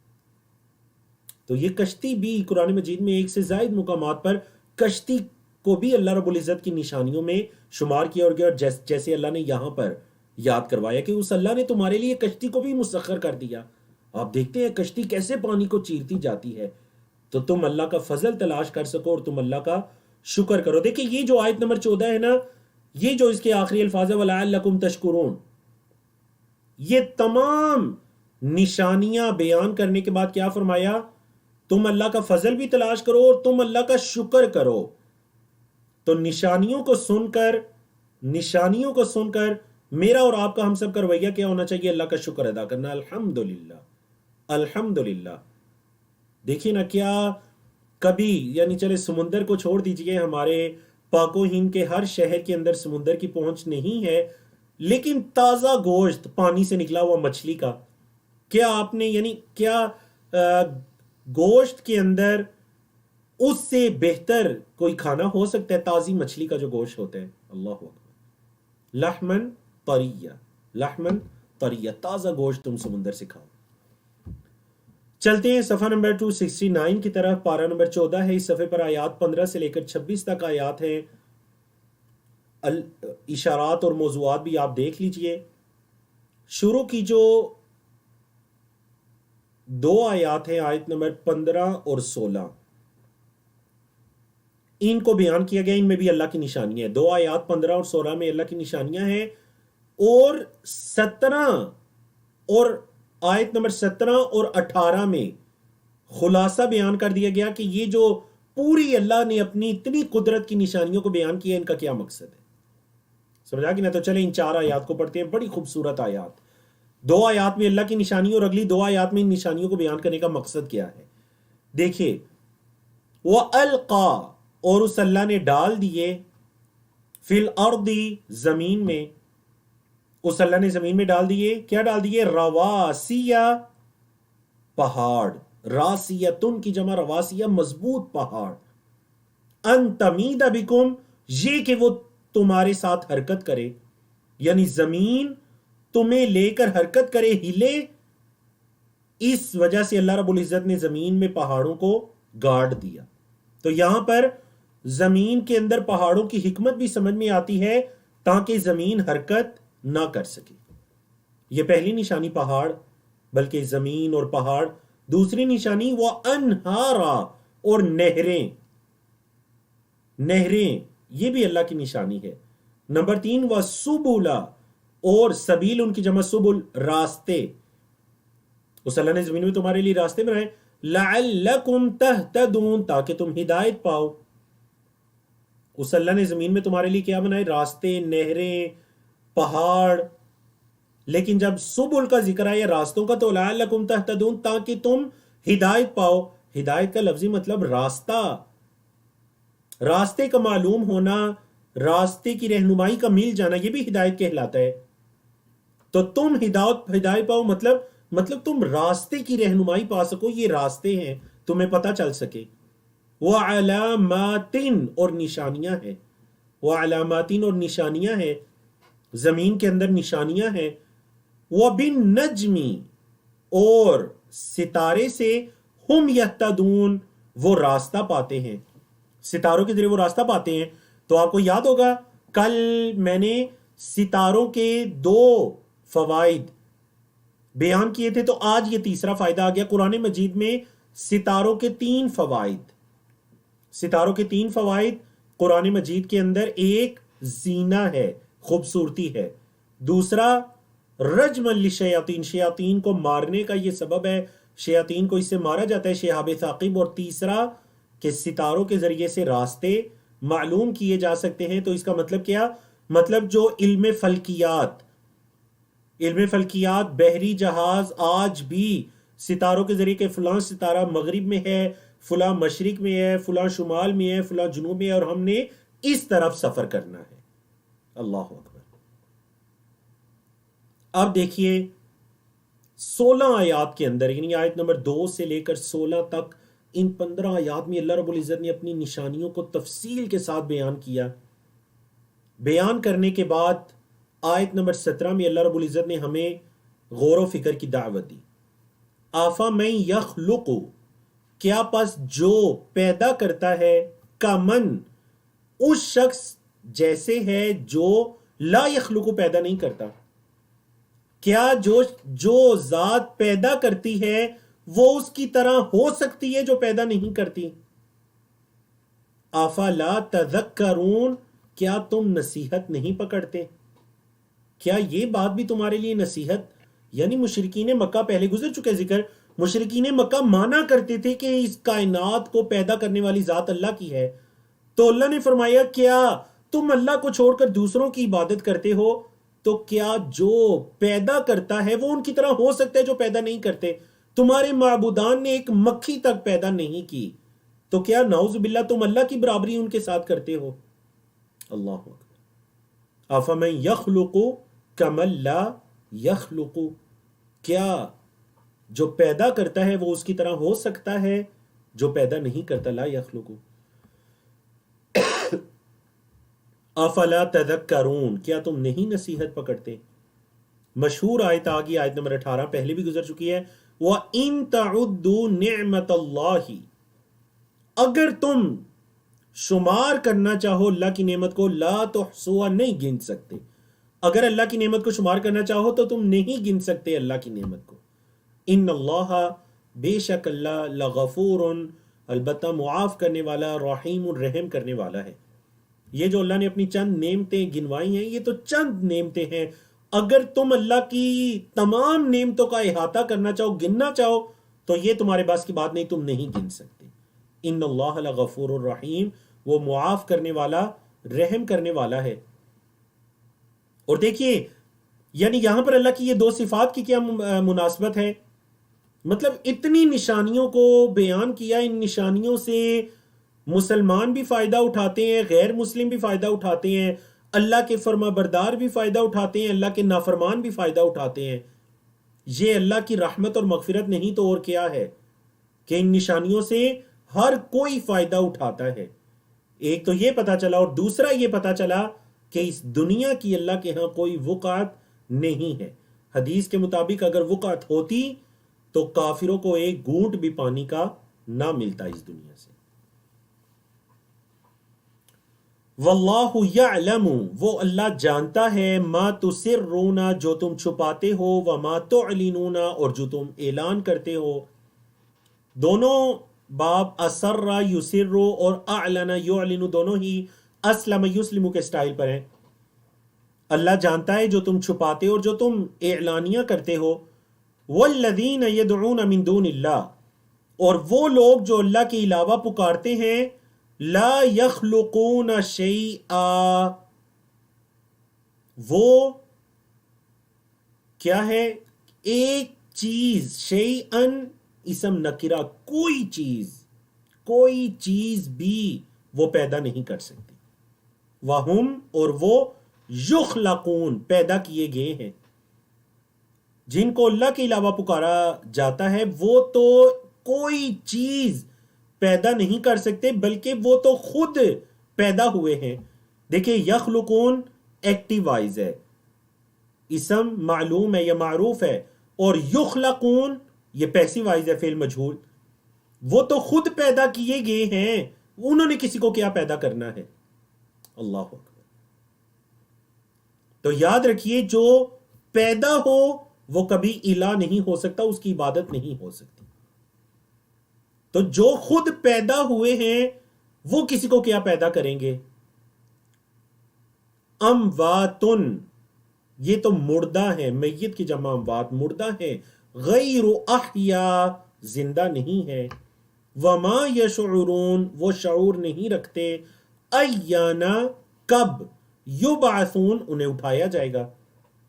Speaker 1: تو یہ کشتی بھی قرآن مجید میں ایک سے زائد مقامات پر کشتی کو بھی اللہ رب العزت کی نشانیوں میں شمار کیا، اور جیسے اللہ نے یہاں پر یاد کروایا کہ اس اللہ نے تمہارے لیے کشتی کو بھی مسخر کر دیا۔ آپ دیکھتے ہیں کشتی کیسے پانی کو چیرتی جاتی ہے، تو تم اللہ کا فضل تلاش کر سکو اور تم اللہ کا شکر کرو۔ دیکھیں یہ جو آیت نمبر 14 ہے نا، یہ جو اس کے آخری الفاظ ہے وَلَعَلَّكُمْ تَشْكُرُونَ، یہ تمام نشانیاں بیان کرنے کے بعد کیا فرمایا؟ تم اللہ کا فضل بھی تلاش کرو اور تم اللہ کا شکر کرو۔ تو نشانیوں کو سن کر میرا اور آپ کا، ہم سب کا رویہ کیا ہونا چاہیے؟ اللہ کا شکر ادا کرنا۔ الحمدللہ، الحمدللہ۔ دیکھیں نا، کیا کبھی، یعنی چلے سمندر کو چھوڑ دیجئے، ہمارے پاک و ہند کے ہر شہر کے اندر سمندر کی پہنچ نہیں ہے، لیکن تازہ گوشت پانی سے نکلا ہوا مچھلی کا، کیا آپ نے یعنی کیا گوشت کے اندر اس سے بہتر کوئی کھانا ہو سکتا ہے؟ تازی مچھلی کا جو گوشت ہوتا ہے، اللہ اکبر، لحمن طریہ، لحمن طریہ، تازہ گوشت تم سمندر سے کھاؤ۔ چلتے ہیں صفحہ نمبر 269 کی طرف، پارہ نمبر 14 ہے، اس صفحے پر آیات 15 سے لے کر 26 تک آیات ہیں، اشارات اور موضوعات بھی آپ دیکھ لیجئے۔ شروع کی جو دو آیات ہیں، آیت نمبر 15 اور 16، ان کو بیان کیا گیا، ان میں بھی اللہ کی نشانیاں ہیں۔ دو آیات 15 اور 16 میں اللہ کی نشانیاں ہیں، اور 17 اور آیت نمبر 17 اور 18 میں خلاصہ بیان کر دیا گیا کہ یہ جو پوری اللہ نے اپنی اتنی قدرت کی نشانیوں کو بیان کیا، ان کا کیا مقصد ہے، سمجھا کہ نہ؟ تو چلیں ان چار آیات کو پڑھتے ہیں، بڑی خوبصورت آیات، دو آیات میں اللہ کی نشانی اور اگلی دو آیات میں ان نشانیوں کو بیان کرنے کا مقصد کیا ہے۔ دیکھیے، وَأَلْقَى، اور اس اللہ نے ڈال دیے، فِي الْأَرْضِ، زمین میں، اس اللہ نے زمین میں ڈال دیے، کیا ڈال دیے؟ رواسیہ، پہاڑ، راسیتن کی جمع رواسیہ، مضبوط پہاڑ، ان تمید بکم، یہ کہ وہ تمہارے ساتھ حرکت کرے، یعنی زمین تمہیں لے کر حرکت کرے، ہلے، اس وجہ سے اللہ رب العزت نے زمین میں پہاڑوں کو گاڑ دیا۔ تو یہاں پر زمین کے اندر پہاڑوں کی حکمت بھی سمجھ میں آتی ہے تاکہ زمین حرکت نہ کر سکے۔ یہ پہلی نشانی پہاڑ، بلکہ زمین اور پہاڑ۔ دوسری نشانی وہ انہارا، اور نہریں، نہریں، یہ بھی اللہ کی نشانی ہے۔ نمبر 3 وہ سبولا، اور سبیل ان کی جمع سبل، راستے، اس اللہ نے زمین میں تمہارے لیے راستے بنائے، لعلکم تہتدون، تاکہ تم ہدایت پاؤ۔ اس اللہ نے زمین میں تمہارے لیے کیا بنائے؟ راستے، نہریں، پہاڑ۔ لیکن جب سبل کا ذکر ہے یا راستوں کا، تو لعلکم تہتدون، تاکہ تم ہدایت پاؤ۔ ہدایت کا لفظی مطلب راستہ، راستے کا معلوم ہونا، راستے کی رہنمائی کا مل جانا، یہ بھی ہدایت کہلاتا ہے۔ تو تم ہدایت پاؤ، مطلب تم راستے کی رہنمائی پا سکو، یہ راستے ہیں، تمہیں پتہ چل سکے۔ وَعَلَامَاتٍ، اور نشانیاں ہیں، وَعَلَامَاتٍ، اور نشانیاں ہیں، زمین کے اندر نشانیاں ہیں۔ وَبِالنَّجْمِ، اور ستارے سے، ہم یہتدون، وہ راستہ پاتے ہیں، ستاروں کے ذریعے وہ راستہ پاتے ہیں۔ تو آپ کو یاد ہوگا کل میں نے ستاروں کے 2 فوائد بیان کیے تھے، تو آج یہ تیسرا فائدہ آ گیا۔ قرآن مجید میں ستاروں کے 3 فوائد، ستاروں کے 3 فوائد قرآن مجید کے اندر، ایک زینہ ہے، خوبصورتی ہے، دوسرا رجم للشیاطین، شیاطین کو مارنے کا یہ سبب ہے، شیاطین کو اس سے مارا جاتا ہے، شہاب ثاقب، اور تیسرا کہ ستاروں کے ذریعے سے راستے معلوم کیے جا سکتے ہیں۔ تو اس کا مطلب کیا؟ مطلب جو علم فلکیات، بحری جہاز آج بھی ستاروں کے ذریعے کہ فلاں ستارہ مغرب میں ہے، فلاں مشرق میں ہے، فلاں شمال میں ہے، فلاں جنوب میں ہے، اور ہم نے اس طرف سفر کرنا ہے۔ اللہ اکبر۔ اب دیکھیے 16 آیات کے اندر، یعنی آیت نمبر 2 سے لے کر 16 تک، ان 15 آیات میں اللہ رب العزت نے اپنی نشانیوں کو تفصیل کے ساتھ بیان کیا۔ بیان کرنے کے بعد آیت نمبر 17 میں اللہ رب العزت نے ہمیں غور و فکر کی دعوت دی۔ آفا من یخلق، کیا پس جو پیدا کرتا ہے، کمن، اس شخص جیسے ہے جو لا یخلق، پیدا نہیں کرتا۔ کیا جو ذات پیدا کرتی ہے وہ اس کی طرح ہو سکتی ہے جو پیدا نہیں کرتی؟ افلا تذکرون، کیا تم نصیحت نہیں پکڑتے؟ کیا یہ بات بھی تمہارے لیے نصیحت؟ یعنی مشرکین مکہ، پہلے گزر چکے ذکر، مشرکین مکہ مانا کرتے تھے کہ اس کائنات کو پیدا کرنے والی ذات اللہ کی ہے، تو اللہ نے فرمایا کیا تم اللہ کو چھوڑ کر دوسروں کی عبادت کرتے ہو؟ تو کیا جو پیدا کرتا ہے وہ ان کی طرح ہو سکتا ہے جو پیدا نہیں کرتے؟ تمہارے معبودان نے ایک مکھی تک پیدا نہیں کی، تو کیا نعوذ باللہ تم اللہ کی برابری ان کے ساتھ کرتے ہو؟ اللہ اکبر۔ افمن یخلق کمن لا یخلق، کیا جو پیدا کرتا ہے وہ اس کی طرح ہو سکتا ہے جو پیدا نہیں کرتا؟ لا یخلق۔ افلا تذکرون، کیا تم نہیں نصیحت پکڑتے؟ مشہور آیت آگی، آیت نمبر 18 پہلے بھی گزر چکی ہے، وَإِن تَعُدُّوا نِعْمَةَ اللَّهِ، اگر تم شمار کرنا چاہو اللہ کی نعمت کو، لا تحصوها، نہیں گن سکتے۔ اگر اللہ کی نعمت کو شمار کرنا چاہو تو تم نہیں گن سکتے اللہ کی نعمت کو۔ ان اللہ، بے شک اللہ، لغفور، البتہ معاف کرنے والا، رحیم، رحم کرنے والا ہے۔ یہ جو اللہ نے اپنی چند نعمتیں گنوائی ہیں، یہ تو چند نعمتیں ہیں۔ اگر تم اللہ کی تمام نعمتوں کا احاطہ کرنا چاہو، گننا چاہو، تو یہ تمہارے پاس کی بات نہیں، تم نہیں گن سکتے۔ ان اللہ لغفور الرحیم، وہ معاف کرنے والا، رحم کرنے والا ہے۔ اور دیکھیے، یعنی یہاں پر اللہ کی یہ دو صفات کی کیا مناسبت ہے؟ مطلب اتنی نشانیوں کو بیان کیا، ان نشانیوں سے مسلمان بھی فائدہ اٹھاتے ہیں، غیر مسلم بھی فائدہ اٹھاتے ہیں، اللہ کے فرما بردار بھی فائدہ اٹھاتے ہیں، اللہ کے نافرمان بھی فائدہ اٹھاتے ہیں۔ یہ اللہ کی رحمت اور مغفرت نہیں تو اور کیا ہے کہ ان نشانیوں سے ہر کوئی فائدہ اٹھاتا ہے۔ ایک تو یہ پتا چلا، اور دوسرا یہ پتا چلا کہ اس دنیا کی اللہ کے ہاں کوئی وقعت نہیں ہے۔ حدیث کے مطابق اگر وقعت ہوتی تو کافروں کو ایک گھونٹ بھی پانی کا نہ ملتا اس دنیا سے۔ واللہ یعلم، وہ اللہ جانتا ہے، ما تسرون، جو تم چھپاتے ہو، وما تعلنون، اور جو تم اعلان کرتے ہو۔ دونوں باب اسر یسر اور اعلن یعلن دونوں ہی اسلم یسلم کے سٹائل پر ہیں۔ اللہ جانتا ہے جو تم چھپاتے ہو اور جو تم اعلانیہ کرتے ہو۔ والذین یدعون من دون اللہ، اور وہ لوگ جو اللہ کے علاوہ پکارتے ہیں، لا یخلقون شیئا، وہ کیا ہے؟ ایک چیز، شیئن اسم نکرہ، کوئی چیز بھی وہ پیدا نہیں کر سکتی۔ وہم، اور وہ یخلقون، پیدا کیے گئے ہیں۔ جن کو اللہ کے علاوہ پکارا جاتا ہے وہ تو کوئی چیز پیدا نہیں کر سکتے، بلکہ وہ تو خود پیدا ہوئے ہیں۔ دیکھیں، یخلقون ایکٹیو وائز ہے، اسم معلوم ہے یا معروف ہے، اور یخلقون یہ پیسیو وائز ہے، فعل مجہول۔ وہ تو خود پیدا کیے گئے ہیں، انہوں نے کسی کو کیا پیدا کرنا ہے؟ اللہ اکبر۔ تو یاد رکھیے، جو پیدا ہو وہ کبھی الہ نہیں ہو سکتا، اس کی عبادت نہیں ہو سکتی۔ تو جو خود پیدا ہوئے ہیں وہ کسی کو کیا پیدا کریں گے؟ امواتن، یہ تو مردہ ہیں، میت کی جمع اموات، مردہ ہیں، غیر احیاء، زندہ نہیں ہے، وما یشعرون، وہ شعور نہیں رکھتے، ایانا، کب، یبعثون، انہیں اٹھایا جائے گا،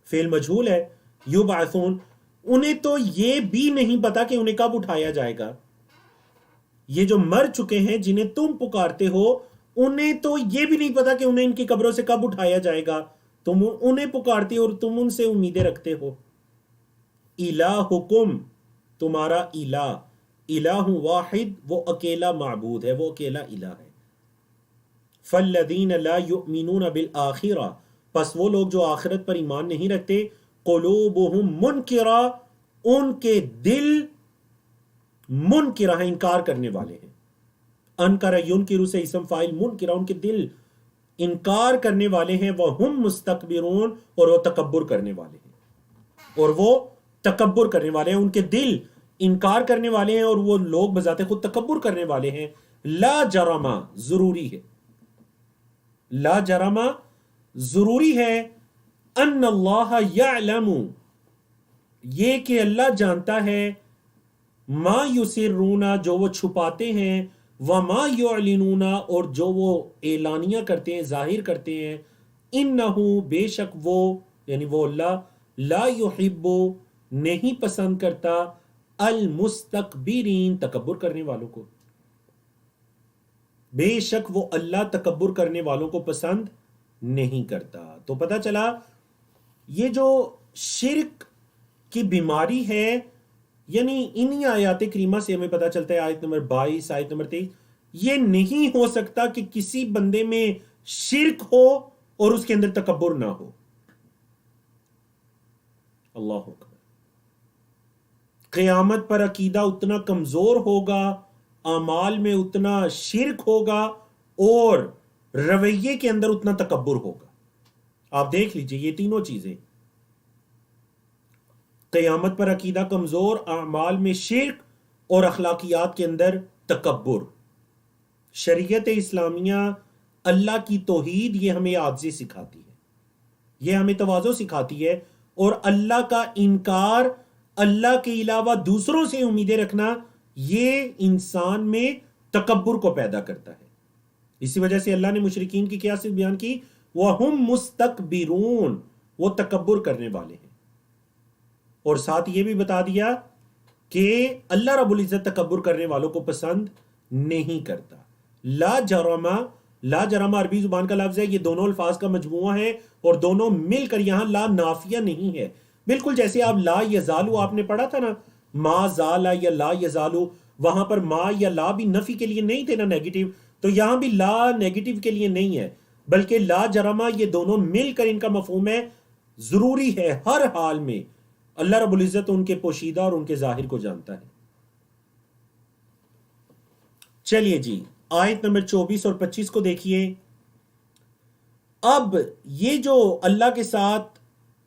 Speaker 1: فعل مجہول ہے، یبعثون، انہیں تو یہ بھی نہیں پتا کہ انہیں کب اٹھایا جائے گا۔ یہ جو مر چکے ہیں جنہیں تم پکارتے ہو، انہیں تو یہ بھی نہیں پتا کہ انہیں ان کی قبروں سے کب اٹھایا جائے گا۔ تم انہیں پکارتے ہو اور تم ان سے امیدیں رکھتے ہو۔ الہکم، تمہارا الہ، الہ واحد، وہ اکیلا معبود ہے، وہ اکیلا الہ ہے۔ فالذین لا یؤمنون بالآخرہ، پس وہ لوگ جو آخرت پر ایمان نہیں رکھتے، قلوبہم منکرہ، ان کے دل منکرہ ہیں، انکار کرنے والے ہیں۔ انکر ینکر سے اسم فاعل منکرہ، ان کے دل انکار کرنے والے ہیں، وہم مستکبرون، اور وہ تکبر کرنے والے ہیں، اور وہ تکبر کرنے والے ہیں، ان کے دل انکار کرنے والے ہیں اور وہ لوگ بذات خود تکبر کرنے والے ہیں۔ لا جرم، ضروری ہے، لا جرم ضروری ہے، ان اللہ یعلم، یہ کہ اللہ جانتا ہے، ما یسرون، جو وہ چھپاتے ہیں، وما یعلنون، اور جو وہ اعلانیہ کرتے ہیں، ظاہر کرتے ہیں، انہو، بے شک وہ، یعنی وہ اللہ، لا یحب، نہیں پسند کرتا، المستکبرین، تکبر کرنے والوں کو۔ بے شک وہ اللہ تکبر کرنے والوں کو پسند نہیں کرتا۔ تو پتہ چلا یہ جو شرک کی بیماری ہے، یعنی انہی آیات کریمہ سے ہمیں پتہ چلتا ہے، آیت نمبر 22، آیت نمبر 23، یہ نہیں ہو سکتا کہ کسی بندے میں شرک ہو اور اس کے اندر تکبر نہ ہو۔ اللہ اکبر۔ قیامت پر عقیدہ اتنا کمزور ہوگا، اعمال میں اتنا شرک ہوگا، اور رویے کے اندر اتنا تکبر ہوگا۔ آپ دیکھ لیجئے یہ تینوں چیزیں، قیامت پر عقیدہ کمزور، اعمال میں شرک، اور اخلاقیات کے اندر تکبر۔ شریعت اسلامیہ اللہ کی توحید یہ ہمیں عاجزی سکھاتی ہے، یہ ہمیں تواضع سکھاتی ہے، اور اللہ کا انکار، اللہ کے علاوہ دوسروں سے امیدیں رکھنا، یہ انسان میں تکبر کو پیدا کرتا ہے۔ اسی وجہ سے اللہ نے مشرکین کی کیا صفت بیان کی؟ وَهُمْ مُسْتَكْبِرُونَ، وہ تکبر کرنے والے ہیں۔ اور ساتھ یہ بھی بتا دیا کہ اللہ رب العزت تکبر کرنے والوں کو پسند نہیں کرتا۔ لا جرم، لا جرم عربی زبان کا لفظ ہے، یہ دونوں الفاظ کا مجموعہ ہے، اور دونوں مل کر یہاں لا نافیہ نہیں ہے۔ بالکل جیسے آپ لا یزالو آپ نے پڑھا تھا نا، ما زالا یا لا یزالو، وہاں پر ما یا لا بھی نفی کے لیے نہیں تھے نا، نیگیٹو، تو یہاں بھی لا نیگیٹو کے لیے نہیں ہے، بلکہ لا جرمہ یہ دونوں مل کر ان کا مفہوم ہے، ضروری ہے ہر حال میں اللہ رب العزت ان کے پوشیدہ اور ان کے ظاہر کو جانتا ہے۔ چلیے جی، آیت نمبر 24 اور 25 کو دیکھیے۔ اب یہ جو اللہ کے ساتھ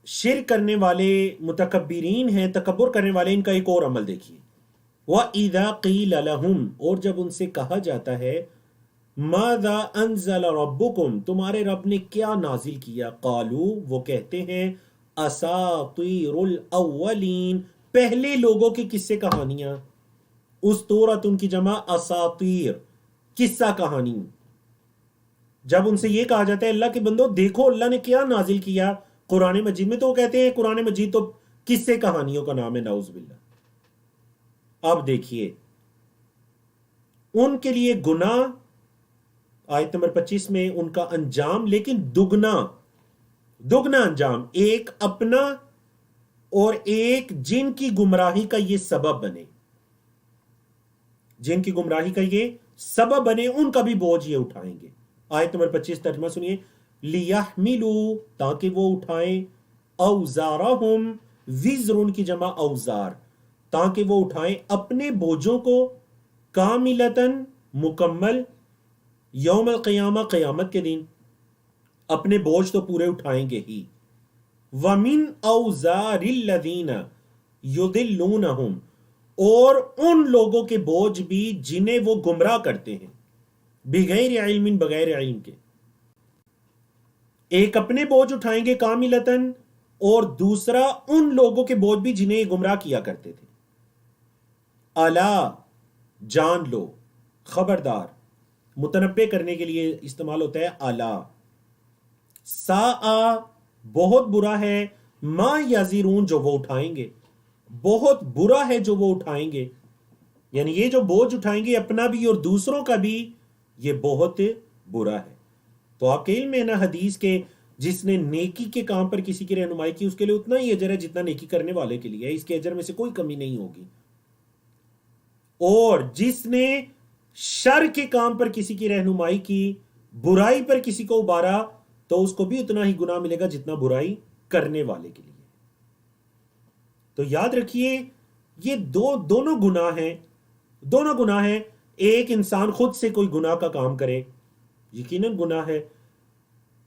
Speaker 1: شرک کرنے والے متکبرین ہیں، تکبر کرنے والے، ان کا ایک اور عمل دیکھیے۔ وَإِذَا قِيلَ لَهُمْ، اور جب ان سے کہا جاتا ہے، ماذا انزل ربکم، تمہارے رب نے کیا نازل کیا، قالو، وہ کہتے ہیں، اساطیر الاولین، پہلے لوگوں کی قصے کہانیاں، اسطورۃ ان کی جمع اساطیر، قصہ کہانی۔ جب ان سے یہ کہا جاتا ہے اللہ کے بندو دیکھو اللہ نے کیا نازل کیا قرآن مجید میں، تو وہ کہتے ہیں قرآن مجید تو قصے کہانیوں کا نام ہے، نعوذ باللہ۔ اب دیکھیے ان کے لیے گناہ، آیت نمبر 25 میں ان کا انجام، لیکن دگنا انجام، ایک اپنا اور ایک جن کی گمراہی کا یہ سبب بنے، جن کی گمراہی کا یہ سبب بنے، ان کا بھی بوجھ یہ اٹھائیں گے۔ آیت نمبر 25 ترجمہ سنیے، لِيَحْمِلُوا، تاکہ وہ اٹھائیں، اوزارہم، وزر ان کی جمع اوزار، تاکہ وہ اٹھائیں اپنے بوجھوں کو، کاملتاً، مکمل، یوم القیامہ، قیامت کے دن اپنے بوجھ تو پورے اٹھائیں گے ہی۔ وَمِنْ أَوْزَارِ الَّذِينَ يُضِلُّونَهُمْ، اور ان لوگوں کے بوجھ بھی جنہیں وہ گمراہ کرتے ہیں، بغیر علم، بغیر علم کے۔ ایک اپنے بوجھ اٹھائیں گے کاملتاً، اور دوسرا ان لوگوں کے بوجھ بھی جنہیں گمراہ کیا کرتے تھے۔ الا، جان لو، خبردار، متنبع کرنے کے لیے استعمال ہوتا ہے الا۔ ساء، بہت برا ہے، ما یزرون، جو وہ اٹھائیں گے، بہت برا ہے جو وہ اٹھائیں گے، یعنی یہ جو بوجھ اٹھائیں گے اپنا بھی اور دوسروں کا بھی، یہ بہت برا ہے۔ تو آپ کے علم میں نا حدیث کے، جس نے نیکی کے کام پر کسی کی رہنمائی کی اس کے لیے اتنا ہی اجر ہے جتنا نیکی کرنے والے کے لیے ہے، اس کے اجر میں سے کوئی کمی نہیں ہوگی، اور جس نے شر کے کام پر کسی کی رہنمائی کی، برائی پر کسی کو ابارا، تو اس کو بھی اتنا ہی گناہ ملے گا جتنا برائی کرنے والے کے لیے۔ تو یاد رکھیے یہ دونوں گناہ ہیں۔ ایک انسان خود سے کوئی گناہ کا کام کرے، یقیناً گناہ ہے،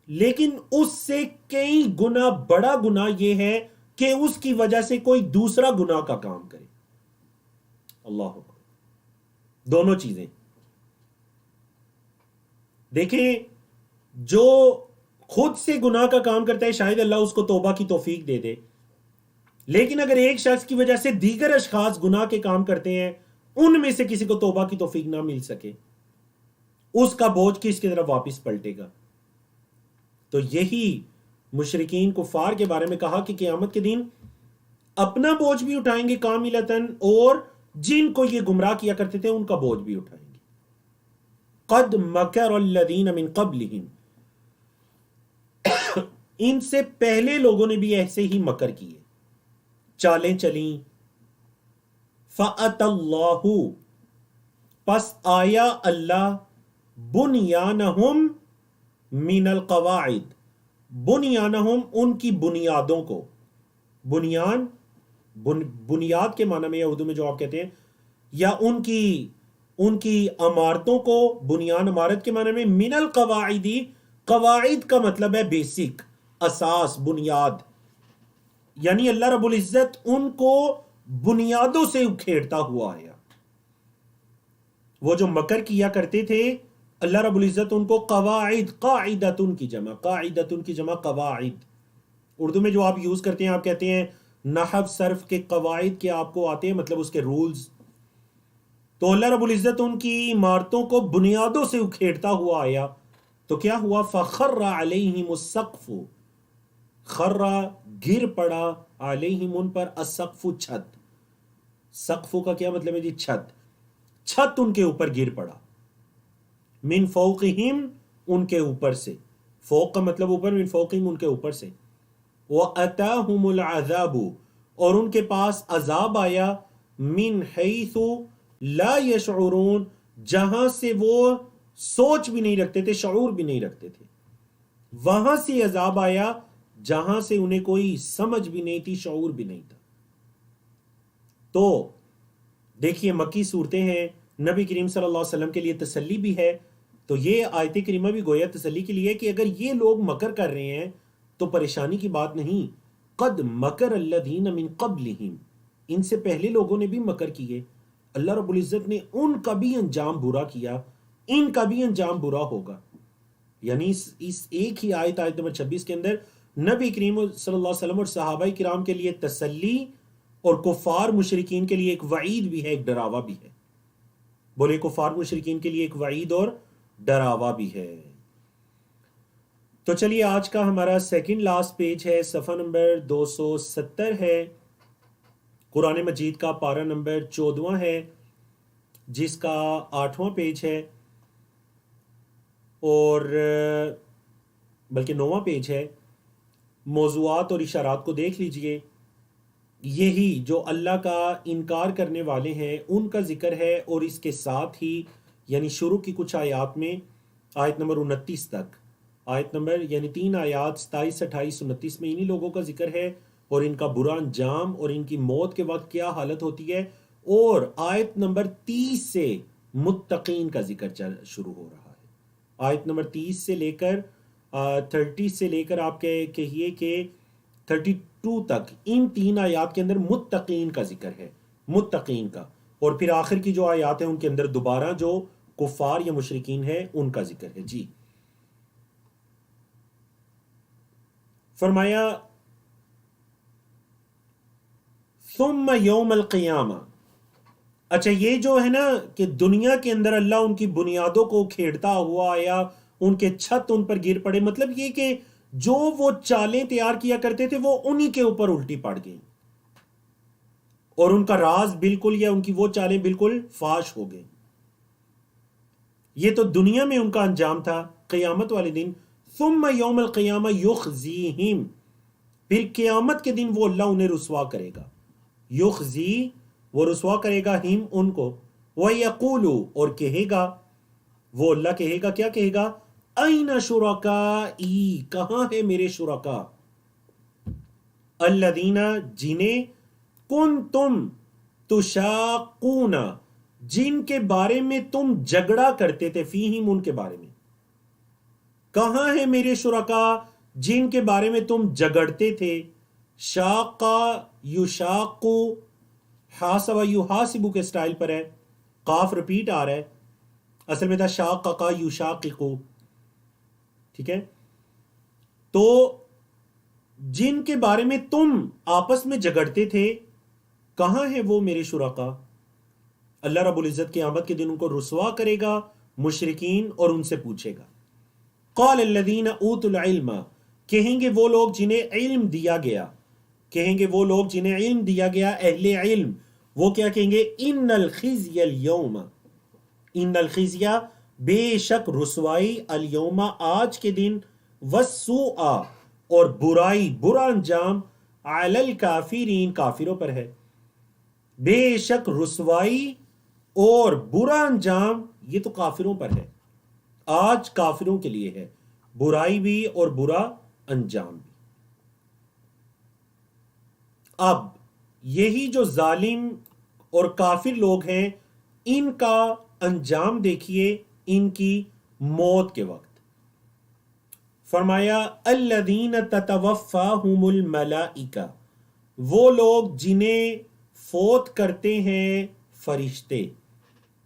Speaker 1: لیکن اس سے کئی گنا بڑا گناہ یہ ہے کہ اس کی وجہ سے کوئی دوسرا گناہ کا کام کرے۔ اللہ اکبر، دونوں چیزیں دیکھیں، جو خود سے گناہ کا کام کرتا ہے شاید اللہ اس کو توبہ کی توفیق دے دے، لیکن اگر ایک شخص کی وجہ سے دیگر اشخاص گناہ کے کام کرتے ہیں، ان میں سے کسی کو توبہ کی توفیق نہ مل سکے، اس کا بوجھ کس کی طرف واپس پلٹے گا؟ تو یہی مشرکین کفار کے بارے میں کہا کہ قیامت کے دن اپنا بوجھ بھی اٹھائیں گے کاملتاً، اور جن کو یہ گمراہ کیا کرتے تھے ان کا بوجھ بھی اٹھائیں گے۔ قد مکر الذین من قبلہم، قد ان سے پہلے لوگوں نے بھی ایسے ہی مکر کیے، چالیں چلیں. فَأَتَى اللَّهُ، پس آیا اللہ، بنیانہم من القواعد، بنیانہم ان کی بنیادوں کو. بنیان بنیاد کے معنی میں یا اردو میں جو آپ کہتے ہیں، یا ان کی عمارتوں کو. بنیان عمارت کے معنی میں من القواعدی، قواعد کا مطلب ہے بیسک، اساس، بنیاد. یعنی اللہ رب العزت ان کو بنیادوں سے اکھیڑتا ہوا آیا. وہ جو مکر کیا کرتے تھے اللہ رب العزت ان کو قواعد، قاعدتن کی جمع، قاعدتن کی جمع قواعد. اردو میں جو آپ یوز کرتے ہیں، آپ کہتے ہیں نحو صرف کے قواعد کے آپ کو آتے ہیں، مطلب اس کے رولز. تو اللہ رب العزت ان کی عمارتوں کو بنیادوں سے اکھیڑتا ہوا آیا تو کیا ہوا؟ فخر علیہم السقف، خر گر پڑا، علیہم ان پر، السقف چھت. سقف کا کیا مطلب ہے جی؟ چھت. چھت ان کے اوپر گر پڑا. من فوقہم ان کے اوپر سے، فوق کا مطلب اوپر، من فوقہم ان کے اوپر سے. وَأَتَاهُمُ الْعَذَابُ اور ان کے پاس عذاب آیا، من حیث لا یشعرون جہاں سے وہ سوچ بھی نہیں رکھتے تھے، شعور بھی نہیں رکھتے تھے. وہاں سے عذاب آیا جہاں سے انہیں کوئی سمجھ بھی نہیں تھی، شعور بھی نہیں تھا. تو دیکھیے مکی صورتیں ہیں، نبی کریم صلی اللہ علیہ وسلم کے لیے تسلی بھی ہے. تو یہ آیت کریمہ بھی گویا تسلی کے لیے کہ اگر یہ لوگ مکر کر رہے ہیں تو پریشانی کی بات نہیں. قد مکر الذین من قبلہم، ان سے پہلے لوگوں نے بھی مکر کیے. اللہ رب العزت نے ان کا بھی انجام برا کیا، ان کا بھی انجام برا ہوگا. یعنی اس ایک ہی آیت نمبر 26 کے اندر نبی کریم صلی اللہ علیہ وسلم اور صحابہ کرام کے لیے تسلی اور کفار مشرکین کے لیے ایک وعید بھی ہے، ایک ڈراوا بھی ہے. بولے کفار مشرکین کے لیے ایک وعید اور ڈراوا بھی ہے. تو چلیے آج کا ہمارا سیکنڈ لاسٹ پیج ہے، صفحہ نمبر 270 ہے، قرآن مجید کا پارہ نمبر 14 ہے، جس کا 8واں پیج ہے، اور بلکہ 9واں پیج ہے. موضوعات اور اشارات کو دیکھ لیجئے. یہی جو اللہ کا انکار کرنے والے ہیں ان کا ذکر ہے، اور اس کے ساتھ ہی یعنی شروع کی کچھ آیات میں آیت نمبر 29 تک، آیت نمبر یعنی 3 آیات 27، 28، 29 میں انہی لوگوں کا ذکر ہے اور ان کا برا انجام اور ان کی موت کے وقت کیا حالت ہوتی ہے. اور آیت نمبر 30 سے متقین کا ذکر شروع ہو رہا ہے. آیت نمبر 30 سے لے کر 30 سے لے کر آپ کہیے کہ 32 تک، ان 3 آیات کے اندر متقین کا ذکر ہے، متقین کا. اور پھر آخر کی جو آیات ہیں ان کے اندر دوبارہ جو کفار یا مشرکین ہیں ان کا ذکر ہے. جی فرمایا ثم یوم القیامہ. اچھا یہ جو ہے نا کہ دنیا کے اندر اللہ ان کی بنیادوں کو کھیڑتا ہوا آیا، ان کے چھت ان پر گر پڑے، مطلب یہ کہ جو وہ چالیں تیار کیا کرتے تھے وہ انہی کے اوپر الٹی پڑ گئیں، اور ان کا راز بالکل یا ان کی وہ چالیں بالکل فاش ہو گئیں. یہ تو دنیا میں ان کا انجام تھا. قیامت والے دن ثم یوم القیامہ یخزیہم، پھر قیامت کے دن وہ اللہ انہیں رسوا کرے گا. یخزی وہ رسوا کرے گا، ہم ان کو، وَيَقُولُ اور کہے گا، وہ اللہ کہے گا، کیا کہے گا؟ اَيْنَ شُرَكَائِي کہاں ہے میرے شرکا، الَّذِينَ جنہیں كُنْتُمْ تُشَاقُونَ جن کے بارے میں تم جھگڑا کرتے تھے، فیہم ان کے بارے میں. کہاں ہے میرے شرکا جن کے بارے میں تم جھگڑتے تھے. شاقا یشاقو، حاسب یحاسبو کے سٹائل پر ہے، قاف رپیٹ آ رہا ہے، اصل میں تھا شاقا یشاققو. ٹھیک ہے، تو جن کے بارے میں تم آپس میں جھگڑتے تھے، کہاں ہے وہ میرے شرکا. اللہ رب العزت قیامت کے دن ان کو رسوا کرے گا، مشرکین، اور ان سے پوچھے گا. قال الذین اوتوا العلم کہیں گے وہ لوگ جنہیں علم دیا گیا، کہیں گے وہ لوگ جنہیں علم دیا گیا، اہل علم، وہ کیا کہیں گے؟ ان الخزي اليوم، ان الخزي بے شک رسوائی، الیوم آج کے دن، والسوء اور برائی برا انجام علی الکافرین کافروں پر ہے. بے شک رسوائی اور برا انجام یہ تو کافروں پر ہے، آج کافروں کے لیے ہے، برائی بھی اور برا انجام بھی. اب یہی جو ظالم اور کافر لوگ ہیں ان کا انجام دیکھیے ان کی موت کے وقت. فرمایا الذین تتوفاہم الملائکہ، وہ لوگ جنہیں فوت کرتے ہیں فرشتے.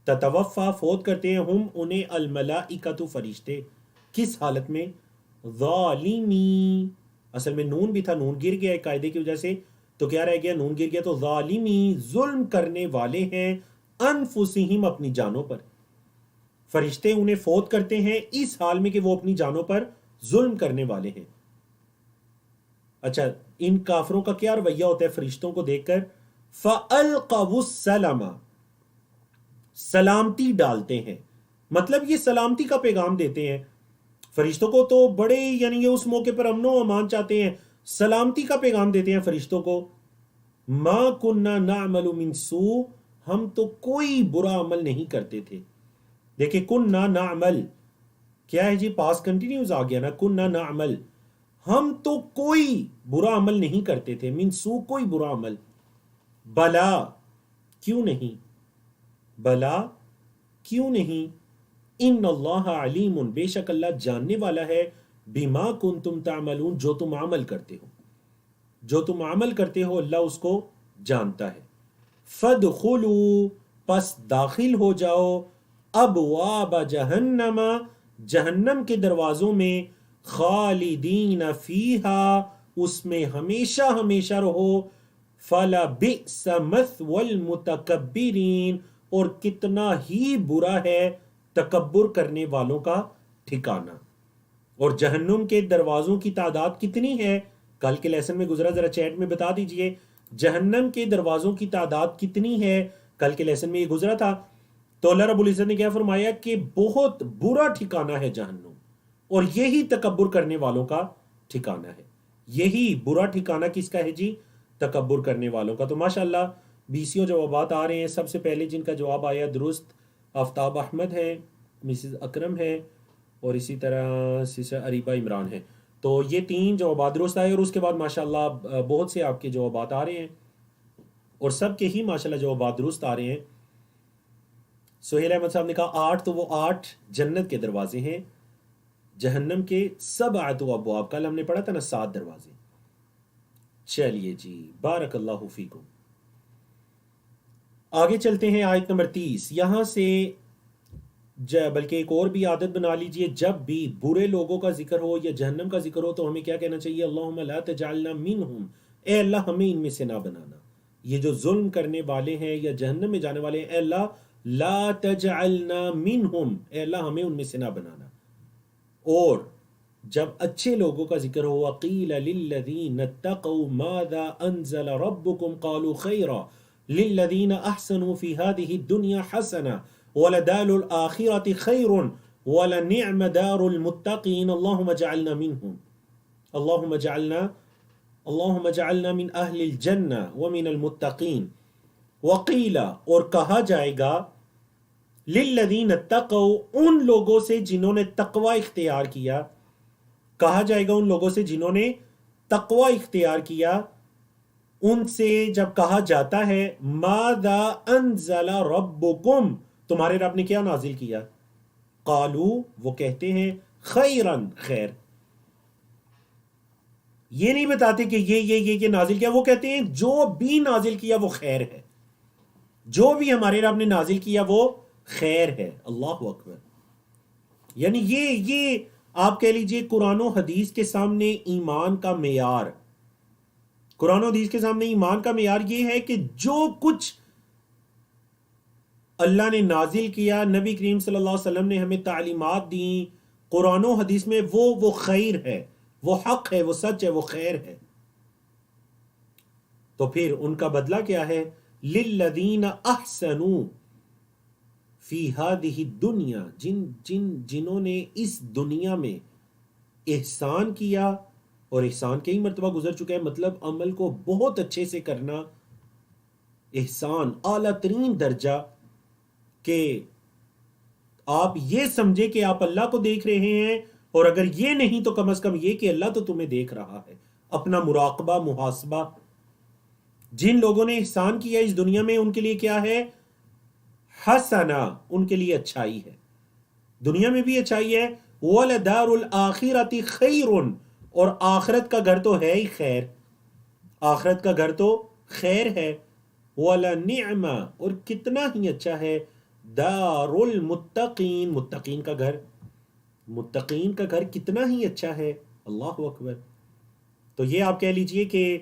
Speaker 1: تتوفا فوت کرتے ہیں، ہم انہیں، الملائکہ فرشتے. کس حالت میں؟ ظالمی، اصل میں نون بھی تھا، نون گر گیا قاعدے کی وجہ سے تو کیا رہ گیا؟ نون گر گیا تو ظالمی، ظلم کرنے والے ہیں، انفسہم اپنی جانوں پر. فرشتے انہیں فوت کرتے ہیں اس حال میں کہ وہ اپنی جانوں پر ظلم کرنے والے ہیں. اچھا ان کافروں کا کیا رویہ ہوتا ہے فرشتوں کو دیکھ کر؟ فَأَلْقَوُا السَّلَمَ، سلامتی ڈالتے ہیں. مطلب یہ سلامتی کا پیغام دیتے ہیں. فرشتوں کو تو بڑے یعنی یہ اس موقع پر امن و امان چاہتے ہیں، سلامتی کا پیغام دیتے ہیں فرشتوں کو. مَا كُنَّا نَعْمَلُ مِن سُوءٍ، ہم تو کوئی برا عمل نہیں کرتے تھے. دیکھیں کننا نعمل کیا ہے جی، پاس کنٹینیوز آ گیا نا، کننا نعمل، ہم تو کوئی برا عمل نہیں کرتے تھے، من سو کوئی برا عمل. بلا کیوں نہیں، بلا کیوں نہیں، ان اللہ علیم، بے شک اللہ جاننے والا ہے، بما کنتم تعملون، جو تم عمل کرتے ہو، جو تم عمل کرتے ہو اللہ اس کو جانتا ہے. فادخلوا، پس داخل ہو جاؤ، ابواب جہنم، جہنم کے دروازوں میں، خالدین فیہا، اس میں ہمیشہ ہمیشہ رہو. فلبئس مثوى المتکبرین، اور کتنا ہی برا ہے تکبر کرنے والوں کا ٹھکانہ. اور جہنم کے دروازوں کی تعداد کتنی ہے؟ کل کے لیسن میں گزرا، ذرا چیٹ میں بتا دیجئے جہنم کے دروازوں کی تعداد کتنی ہے. کل کے لیسن میں یہ گزرا تھا. تو اللہ رب العزت نے کیا فرمایا کہ بہت برا ٹھکانہ ہے جہنم، اور یہی تکبر کرنے والوں کا ٹھکانہ ہے. یہی برا ٹھکانہ کس کا ہے جی؟ تکبر کرنے والوں کا. تو ماشاءاللہ 20 جوابات آ رہے ہیں. سب سے پہلے جن کا جواب آیا درست آفتاب احمد ہے، مسز اکرم ہے، اور اسی طرح سسٹر اریبہ عمران ہے. تو یہ 3 جوابات درست آئے، اور اس کے بعد ماشاءاللہ بہت سے آپ کے جوابات آ رہے ہیں، اور سب کے ہی ماشاءاللہ جوابات درست آ رہے ہیں. سہیل احمد صاحب نے کہا 8، تو وہ 8 جنت کے دروازے ہیں، جہنم کے 7 ابواب. کل ہم نے پڑھا تھا نا 7 دروازے. چلیے جی، بارک اللہ فیکم. آگے چلتے ہیں آیت نمبر 30. یہاں سے بلکہ ایک اور بھی عادت بنا لیجئے، جب بھی برے لوگوں کا ذکر ہو یا جہنم کا ذکر ہو تو ہمیں کیا کہنا چاہیے؟ اللہم لا تجعلنا منہم، اے اللہ ہمیں ان میں سے نہ بنانا. یہ جو ظلم کرنے والے ہیں یا جہنم میں جانے والے ہیں، اے اللہ لا تجعلنا منہم، اے اللہ ہمیں ان میں سے نہ بنانا. اور جب اچھے لوگوں کا ذکر ہو، وقیل للذین اتقوا ماذا انزل ربکم قالوا خیرا للذین احسنوا فی هذه الدنیا حسنہ وَلَدَارُ الْآخِرَةِ خَيْرٌ وَلَنِعْمَ دَارُ الْمُتَّقِينَ اللهم اجعلنا منهم، اللهم اجعلنا من اہل الجنہ ومن المتقین. وقیل، اور کہا جائے گا، للذین اتقوا، ان لوگوں سے جنہوں نے تقوی اختیار کیا، کہا جائے گا ان لوگوں سے جنہوں نے تقوی اختیار کیا. ان سے جب کہا جاتا ہے ماذا انزل ربکم، تمہارے رب نے کیا نازل کیا؟ قالو، وہ کہتے ہیں خیرن، خیر. یہ نہیں بتاتے کہ یہ نازل کیا، وہ کہتے ہیں جو بھی نازل کیا وہ خیر ہے، جو بھی ہمارے رب نے نازل کیا وہ خیر ہے. اللہ اکبر. یعنی یہ آپ کہہ لیجئے قرآن و حدیث کے سامنے ایمان کا معیار، قرآن و حدیث کے سامنے ایمان کا معیار یہ ہے کہ جو کچھ اللہ نے نازل کیا، نبی کریم صلی اللہ علیہ وسلم نے ہمیں تعلیمات دیں قرآن و حدیث میں، وہ خیر ہے، وہ حق ہے، وہ سچ ہے، وہ خیر ہے. تو پھر ان کا بدلہ کیا ہے؟ للذین احسنوا فی ہذہ الدنیا، جنہوں نے اس دنیا میں احسان کیا، اور احسان کئی مرتبہ گزر چکا ہے، مطلب عمل کو بہت اچھے سے کرنا، احسان اعلیٰ ترین درجہ، کہ آپ یہ سمجھے کہ آپ اللہ کو دیکھ رہے ہیں، اور اگر یہ نہیں تو کم از کم یہ کہ اللہ تو تمہیں دیکھ رہا ہے۔ اپنا مراقبہ، محاسبہ۔ جن لوگوں نے احسان کیا اس دنیا میں، ان کے لیے کیا ہے؟ حسنہ، ان کے لیے اچھائی ہے، دنیا میں بھی اچھائی ہے۔ وَلَدَارُ الْآخِرَةِ خَيْرٌ، اور آخرت کا گھر تو ہے ہی خیر، آخرت کا گھر تو خیر ہے۔ وَلَنِعْمَ، اور کتنا ہی اچھا ہے، دار المتقین، متقین کا گھر، متقین کا گھر کتنا ہی اچھا ہے۔ اللہ اکبر۔ تو یہ آپ کہہ لیجئے کہ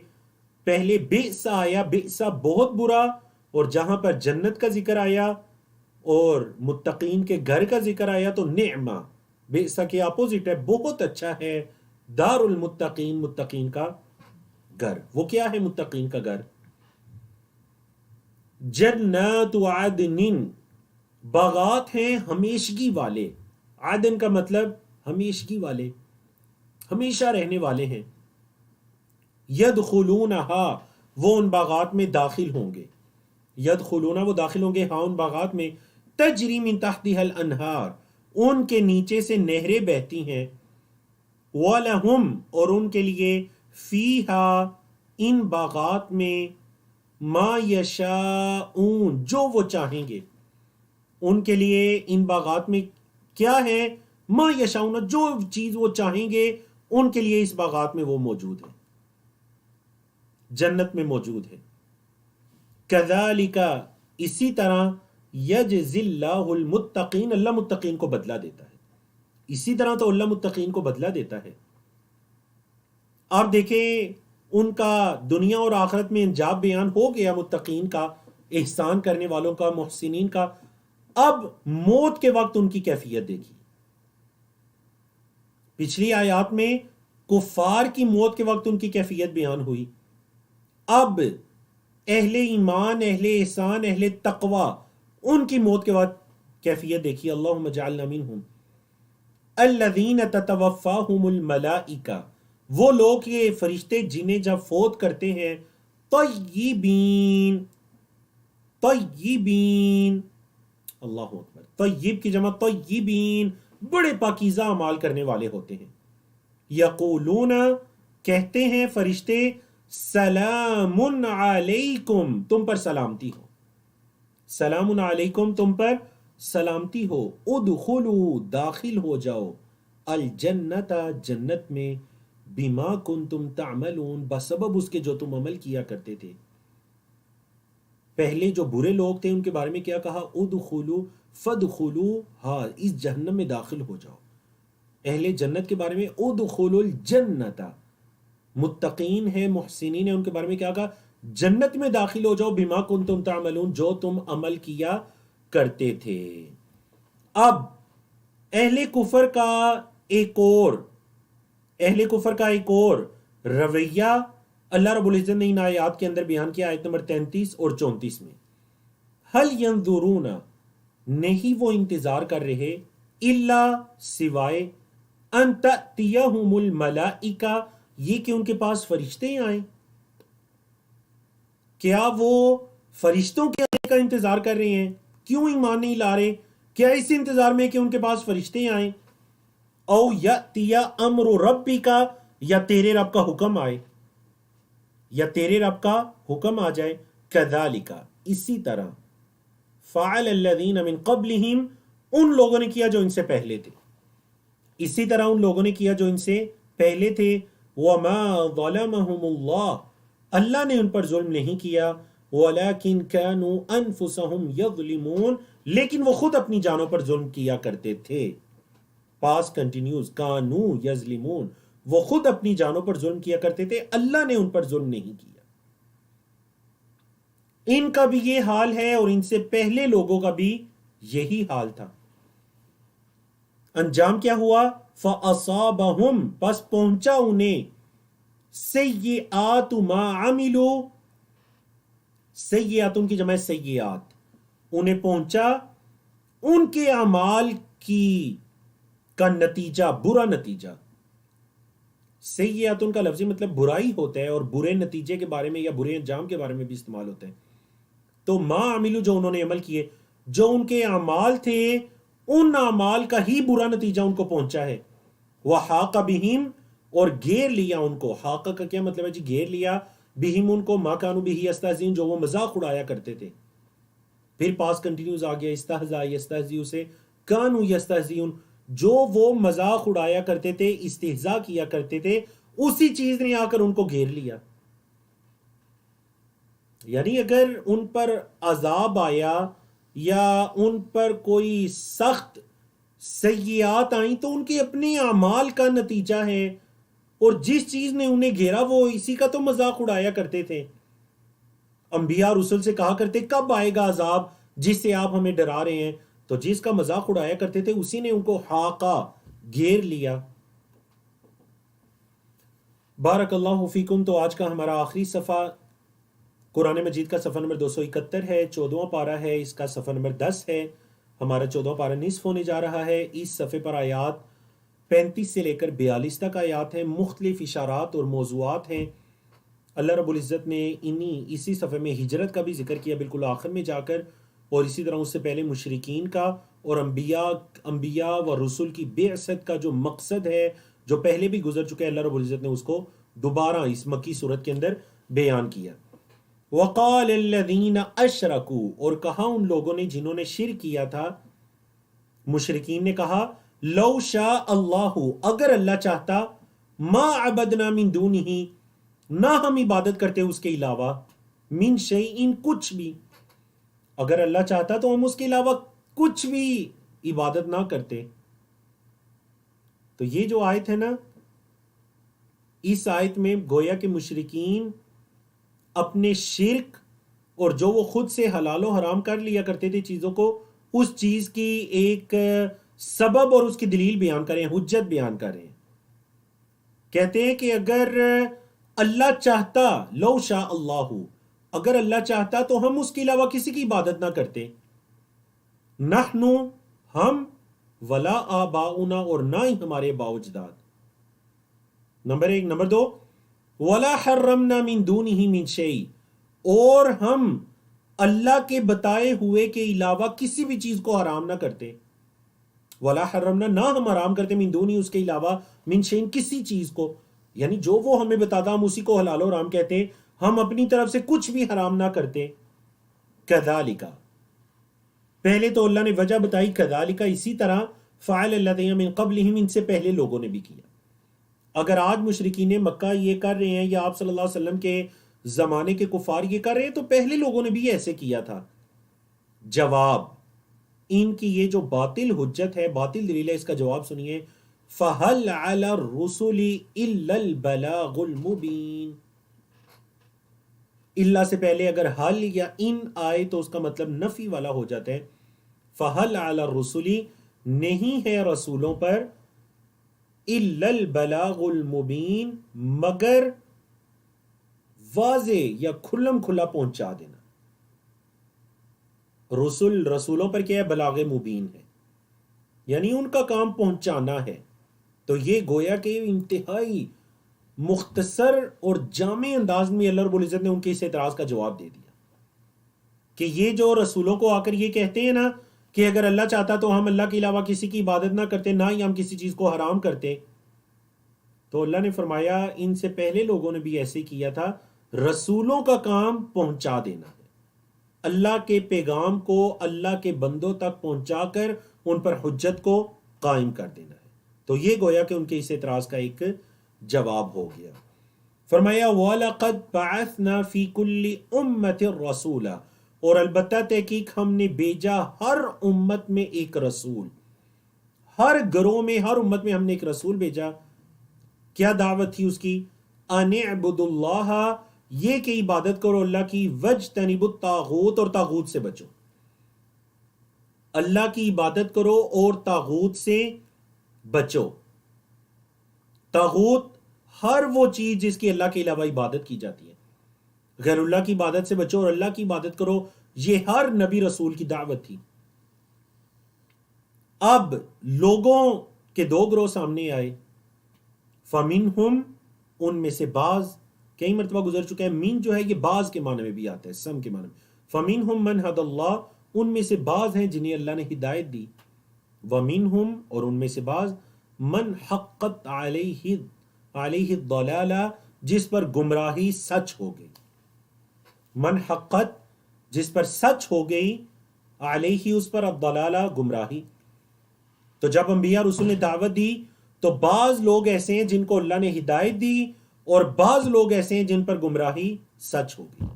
Speaker 1: پہلے بئس آیا، بئس بہت برا، اور جہاں پر جنت کا ذکر آیا اور متقین کے گھر کا ذکر آیا تو نعمہ، بئس کے اپوزٹ ہے، بہت اچھا ہے، دار المتقین، متقین کا گھر۔ وہ کیا ہے متقین کا گھر؟ جنات عدن، باغات ہیں ہمیشگی والے۔ عدن کا مطلب ہمیشگی والے، ہمیشہ رہنے والے ہیں۔ یدخلونہا، وہ ان باغات میں داخل ہوں گے، یدخلونہ وہ داخل ہوں گے، ہاں ان باغات میں، تجری من تحتها الانہار، ان کے نیچے سے نہریں بہتی ہیں، وَلَهُمْ، اور ان کے لیے، فیہا، ان باغات میں، ما یشاءون، جو وہ چاہیں گے، ان کے لیے ان باغات میں کیا ہے؟ ما یشاءون، جو چیز وہ چاہیں گے ان کے لیے اس باغات میں وہ موجود ہے، جنت میں موجود ہے۔ کذالک، اسی طرح، یجزی اللہ المتقین، اللہ متقین کو بدلہ دیتا ہے، اسی طرح تو اللہ متقین کو بدلہ دیتا ہے۔ آپ دیکھیں ان کا دنیا اور آخرت میں انجام بیان ہو گیا، متقین کا، احسان کرنے والوں کا، محسنین کا۔ اب موت کے وقت ان کی کیفیت دیکھی۔ پچھلی آیات میں کفار کی موت کے وقت ان کی کیفیت بیان ہوئی، اب اہل ایمان، اہل احسان، اہل تقوی، ان کی موت کے بعد کیفیت دیکھی۔ اللہم اجعلنا منہم۔ الذین تتوفاہم الملائکہ، وہ لوگ، یہ فرشتے جنہیں جب فوت کرتے ہیں، طیبین، طیبین، اللہ اکبر، طیب کی جمع طیبین، بڑے پاکیزہ اعمال کرنے والے ہوتے ہیں۔ یقولون، کہتے ہیں فرشتے، سلام علیکم، تم پر سلامتی ہو، سلام علیکم، تم پر سلامتی ہو، ادخلوا، داخل ہو جاؤ، الجنت، جنت میں، بما کنتم تعملون، بسبب اس کے جو تم عمل کیا کرتے تھے۔ پہلے جو برے لوگ تھے ان کے بارے میں کیا کہا؟ ادخلوا، فادخلوا، ہاں اس جہنم میں داخل ہو جاؤ۔ اہل جنت کے بارے میں ادخلوا الجنت، متقین ہیں، محسنین ہیں، ان کے بارے میں کیا کہا؟ جنت میں داخل ہو جاؤ، بما کنتم تعملون، جو تم عمل کیا کرتے تھے۔ اب اہل کفر کا ایک اور رویہ اللہ رب العزت نے ان آیات کے اندر بیان کیا، آیت نمبر 33 اور 34 میں۔ هل ينظرون، نہیں وہ انتظار کر رہے، الا، سوائے، ان تأتیہم الملائکہ، یہ کہ ان کے پاس فرشتے آئیں۔ کیا وہ فرشتوں کے آنے کا انتظار کر رہے ہیں؟ کیوں ایمان نہیں لا رہے؟ کیا اس انتظار میں کہ ان کے پاس فرشتے آئیں؟ او یأتی امر ربک، یا تیرے رب کا حکم آئے، یا تیرے رب کا حکم آ جائے۔ کذالک، اسی طرح، فعل الذین من قبلہم، ان لوگوں نے کیا جو ان سے پہلے تھے، اسی طرح ان لوگوں نے کیا جو ان سے پہلے تھے۔ وما ظلمہم اللہ، اللہ نے ان پر ظلم نہیں کیا، ولیکن كانوا انفسہم یظلمون، لیکن وہ خود اپنی جانوں پر ظلم کیا کرتے تھے۔ پاس کنٹینیوز، کانو یظلمون، وہ خود اپنی جانوں پر ظلم کیا کرتے تھے، اللہ نے ان پر ظلم نہیں کیا۔ ان کا بھی یہ حال ہے اور ان سے پہلے لوگوں کا بھی یہی حال تھا۔ انجام کیا ہوا؟ فَأَصَابَهُمْ، پس پہنچا انہیں، سیئات ما عملوا، سیئات ان کی جمع سیئات، انہیں پہنچا ان کے اعمال کا نتیجہ، برا نتیجہ۔ سیئاتن کا لفظی مطلب برائی ہوتا ہے اور برے نتیجے کے بارے میں یا برے انجام کے بارے میں بھی استعمال ہوتا ہے. تو ما عملو جو انہوں نے عمل کیے، جو ان کے اعمال تھے ان اعمال کا ہی برا نتیجہ ان کو پہنچا ہے. وحاق بہم اور گھیر لیا ان کو. حاق کا کیا مطلب ہے جی؟ گھیر لیا. بہم ان کو ما کانوا بہ یستہزئون جو وہ مذاق اڑایا کرتے تھے. پھر پاس کنٹینیوز آ گیا استہزاء یستہزئ سے کانوا یستہزئون جو وہ مذاق اڑایا کرتے تھے، استہزاء کیا کرتے تھے، اسی چیز نے آ کر ان کو گھیر لیا. یعنی اگر ان پر عذاب آیا یا ان پر کوئی سخت سیئات آئیں تو ان کے اپنے اعمال کا نتیجہ ہے، اور جس چیز نے انہیں گھیرا وہ اسی کا تو مذاق اڑایا کرتے تھے. انبیاء رسول سے کہا کرتے کب آئے گا عذاب جس سے آپ ہمیں ڈرا رہے ہیں، تو جس کا مذاق اڑایا کرتے تھے اسی نے ان کو حاقہ گھیر لیا. بارک اللہ فیکم. تو آج کا ہمارا آخری صفحہ قرآن مجید کا صفحہ نمبر 271 ہے، 14واں پارہ ہے، اس کا صفحہ نمبر 10 ہے. ہمارا 14واں پارہ نصف ہونے جا رہا ہے. اس صفحے پر آیات 35 سے لے کر 42 تک آیات ہیں، مختلف اشارات اور موضوعات ہیں. اللہ رب العزت نے اسی صفحے میں ہجرت کا بھی ذکر کیا بالکل آخر میں جا کر، اور اسی طرح اس سے پہلے مشرکین کا اور انبیاء و رسول کی بعثت کا جو مقصد ہے جو پہلے بھی گزر چکے، اللہ رب العزت نے اس کو دوبارہ اس مکی صورت کے اندر بیان کیا. وقال الذین اشرکوا اور کہا ان لوگوں نے جنہوں نے شرک کیا تھا، مشرکین نے کہا لو شاء اللہ اگر اللہ چاہتا، ما عبدنا من دونہ نہ ہم عبادت کرتے اس کے علاوہ، من شیئن کچھ بھی، اگر اللہ چاہتا تو ہم اس کے علاوہ کچھ بھی عبادت نہ کرتے. تو یہ جو آیت ہے نا، اس آیت میں گویا کہ مشرکین اپنے شرک اور جو وہ خود سے حلال و حرام کر لیا کرتے تھے چیزوں کو، اس چیز کی ایک سبب اور اس کی دلیل بیان کریں، حجت بیان کریں. کہتے ہیں کہ اگر اللہ چاہتا، لو شاء اللہ، اگر اللہ چاہتا تو ہم اس کے علاوہ کسی کی عبادت نہ کرتے. نحن ہم، ولا آباؤنا اور نہ ہی ہمارے باء و اجداد. نمبر 1. نمبر 2، ولا حرمنا من دونہ من شیء اور ہم اللہ کے بتائے ہوئے کے علاوہ کسی بھی چیز کو حرام نہ کرتے. ولا حرمنا نہ ہم حرام کرتے، من دونہ اس کے علاوہ، من شیء کسی چیز کو، یعنی جو وہ ہمیں بتاتا ہم اسی کو حلال و حرام کہتے ہیں، ہم اپنی طرف سے کچھ بھی حرام نہ کرتے. کذالک، پہلے تو اللہ نے وجہ بتائی کذالک اسی طرح، فعل الذین من قبلہم ان سے پہلے لوگوں نے بھی کیا. اگر آج مشرکین مکہ یہ کر رہے ہیں یا آپ صلی اللہ علیہ وسلم کے زمانے کے کفار یہ کر رہے ہیں تو پہلے لوگوں نے بھی ایسے کیا تھا. جواب، ان کی یہ جو باطل حجت ہے، باطل دلیل ہے، اس کا جواب سنیے. فَهَلْ عَلَى الرُّسُلِ إِلَّا الْبَلَاغُ الْمُبِينُ. اللہ سے پہلے اگر حل یا ان آئے تو اس کا مطلب نفی والا ہو جاتا ہے. فَهَلْ عَلَى الرُّسُلِ نہیں ہے رسولوں پر، إِلَّا الْبَلَاغُ الْمُبِينُ مگر واضح یا کھلم کھلا پہنچا دینا. رسولوں پر کیا ہے؟ بلاغ مبین ہے، یعنی ان کا کام پہنچانا ہے. تو یہ گویا کہ انتہائی مختصر اور جامع انداز میں اللہ رب العزت نے ان کے اس اعتراض کا جواب دے دیا کہ یہ جو رسولوں کو آ کر یہ کہتے ہیں نا کہ اگر اللہ چاہتا تو ہم اللہ کے علاوہ کسی کی عبادت نہ کرتے، نہ ہی ہم کسی چیز کو حرام کرتے. تو اللہ نے فرمایا ان سے پہلے لوگوں نے بھی ایسے کیا تھا. رسولوں کا کام پہنچا دینا ہے، اللہ کے پیغام کو اللہ کے بندوں تک پہنچا کر ان پر حجت کو قائم کر دینا ہے. تو یہ گویا کہ ان کے اس اعتراض کا ایک جواب ہو گیا. فرمایا وَلَقَدْ بَعَثْنَا فِي كُلِّ أُمَّةٍ رَسُولًا اور البتہ تحقیق ہم نے بھیجا ہر امت میں ایک رسول، ہر گروہ میں، ہر امت میں ہم نے ایک رسول بھیجا. کیا دعوت تھی اس کی؟ أَنِ اعْبُدُوا اللَّهَ یہ کہ عبادت کرو اللہ کی، وَاجْتَنِبُوا الطَّاغُوتَ اور طاغوت سے بچو. اللہ کی عبادت کرو اور طاغوت سے بچو. طاغوت ہر وہ چیز جس کی اللہ کے علاوہ عبادت کی جاتی ہے. غیر اللہ کی عبادت سے بچو اور اللہ کی عبادت کرو، یہ ہر نبی رسول کی دعوت تھی. اب لوگوں کے دو گروہ سامنے آئے. فَمِنْهُمْ ان میں سے بعض کئی مرتبہ گزر چکا ہے، من جو ہے یہ بعض کے معنی میں بھی آتا ہے، سم کے معنی میں، فَمِنْهُمْ مَنْ هَدَى اللَّهُ ان میں سے بعض ہیں جنہیں اللہ نے ہدایت دی، وَمِنْهُمْ اور ان میں سے بعض من حقت علیہ الضلالہ جس پر گمراہی سچ ہو گئی، من حقت جس پر سچ ہو گئی، علیہ اس پر، الضلالہ گمراہی۔ تو جب انبیاء رسول نے دعوت دی تو بعض لوگ ایسے ہیں جن کو اللہ نے ہدایت دی اور بعض لوگ ایسے ہیں جن پر گمراہی سچ ہو گئی۔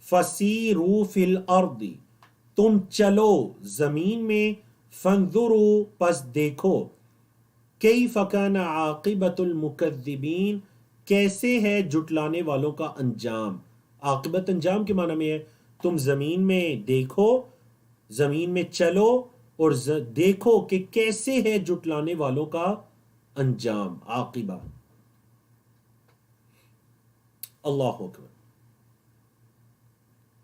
Speaker 1: فَسِیرُوا فِی الْأَرْضِ تم چلو زمین میں، فَانْظُرُوا پس دیکھو، کیف کان عاقبۃ المکذبین کیسے ہے جھٹلانے والوں کا انجام۔ عاقبت انجام کے معنی میں ہے تم زمین میں دیکھو، زمین میں چلو اور دیکھو کہ کیسے ہے جھٹلانے والوں کا انجام، عاقبہ۔ اللہ اکبر۔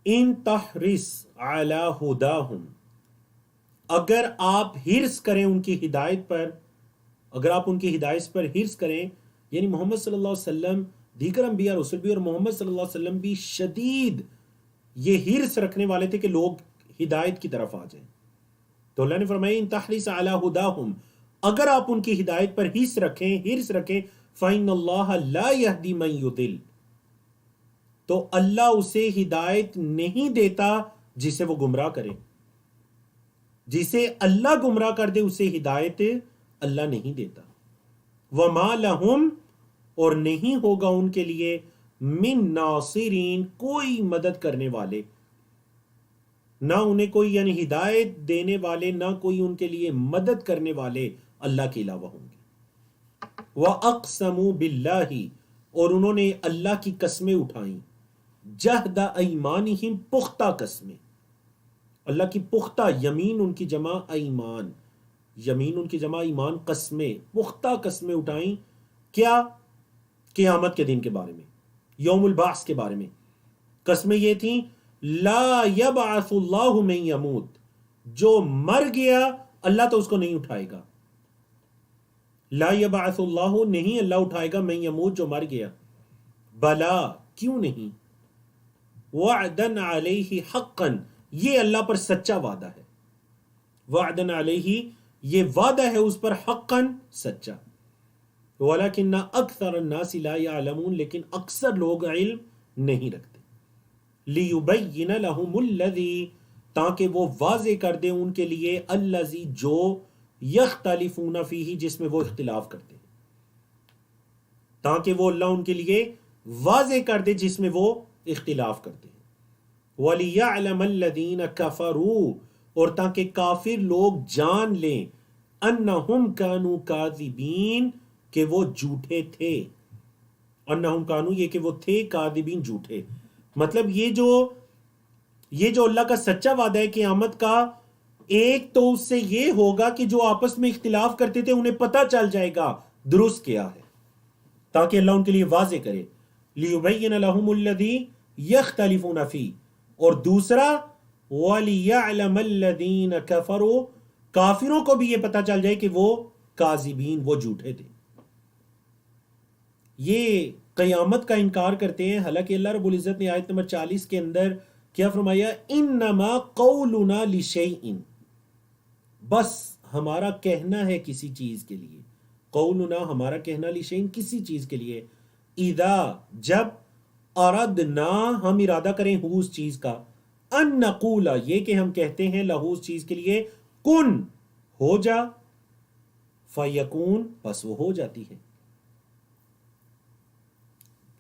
Speaker 1: ان تحرص علی ہداہم اگر آپ حرص کریں ان کی ہدایت پر، اگر آپ ان کی ہدایت پر حرص کریں، یعنی محمد صلی اللہ علیہ وسلم، دیگر انبیاء رسول بھی اور محمد صلی اللہ علیہ وسلم بھی شدید یہ حرص رکھنے والے تھے کہ لوگ ہدایت کی طرف آ جائیں، تو اللہ نے فرمایا ان تحرص علی ہداہم اگر آپ ان کی ہدایت پر حرص رکھیں فإن اللہ لا یہدی من یضل تو اللہ اسے ہدایت نہیں دیتا جسے وہ گمراہ کرے، جسے اللہ گمراہ کر دے اسے ہدایت اللہ نہیں دیتا۔ وما لہم اور نہیں ہوگا ان کے لیے من ناصرین کوئی مدد کرنے والے، نہ انہیں کوئی یعنی ہدایت دینے والے، نہ کوئی ان کے لیے مدد کرنے والے اللہ کے علاوہ ہوں گے۔ وَأَقْسَمُوا بِاللَّهِ اور انہوں نے اللہ کی قسمیں اٹھائیں، جہد ایمانہم پختہ قسمیں، اللہ کی پختہ، یمین ان کی جمع ایمان، یمین ان کی جمع ایمان، قسمیں، پختہ قسمیں اٹھائیں، کیا؟ قیامت کے دن کے بارے میں، یوم البعث کے بارے میں۔ قسمیں یہ تھیں لا یبعث اللہ من یموت جو مر گیا اللہ تو اس کو نہیں اٹھائے گا، لا یبعث اللہ نہیں اللہ اٹھائے گا، من یموت جو مر گیا، بلا کیوں نہیں، وعدن علیہ حقا یہ اللہ پر سچا وعدہ ہے، وعدن علیہ یہ وعدہ ہے اس پر، حقا سچا، ولیکن اکثر الناس لا یعلمون لیکن اکثر لوگ علم نہیں رکھتے، لیبین لہم الذی تاکہ وہ واضح کر دے ان کے لیے، الذی جو یختلفون فیہ جس میں وہ اختلاف کرتے ہیں، تاکہ وہ اللہ ان کے لیے واضح کر دے جس میں وہ اختلاف کرتے ہیں، وَلِيَعْلَمَ الَّذِينَ كَفَرُوا اور تاکہ کافر لوگ جان لیں، انہم کانوا کاذبین کہ وہ جھوٹے تھے، انہم کانوا یہ کہ وہ تھے، کاذبین جھوٹے، مطلب یہ جو اللہ کا سچا وعدہ ہے قیامت کا، ایک تو اس سے یہ ہوگا کہ جو آپس میں اختلاف کرتے تھے انہیں پتہ چل جائے گا درست کیا ہے، تاکہ اللہ ان کے لیے واضح کرے، لِيُبَيِّنَ لَهُمُ الَّذِي يَخْتَلِفُونَ فِيهِ اور دوسرا وَلِيَعْلَمَ الَّذِينَ كَفَرُوا کافروں کو بھی یہ پتہ چل جائے کہ وہ کاذبین وہ جھوٹے تھے، یہ قیامت کا انکار کرتے ہیں، حالانکہ اللہ رب العزت نے آیت نمبر 40 کے اندر کیا فرمایا، انما قولنا لشیء بس ہمارا کہنا ہے کسی چیز کے لیے، قولنا ہمارا کہنا لشیء کسی چیز کے لیے، اذا جب، اردنا ہم ارادہ کریں ہو اس چیز کا، ان نقول یہ کہ ہم کہتے ہیں لہو اس چیز کے لیے، کن ہو جا، فیکون بس وہ ہو جاتی ہے۔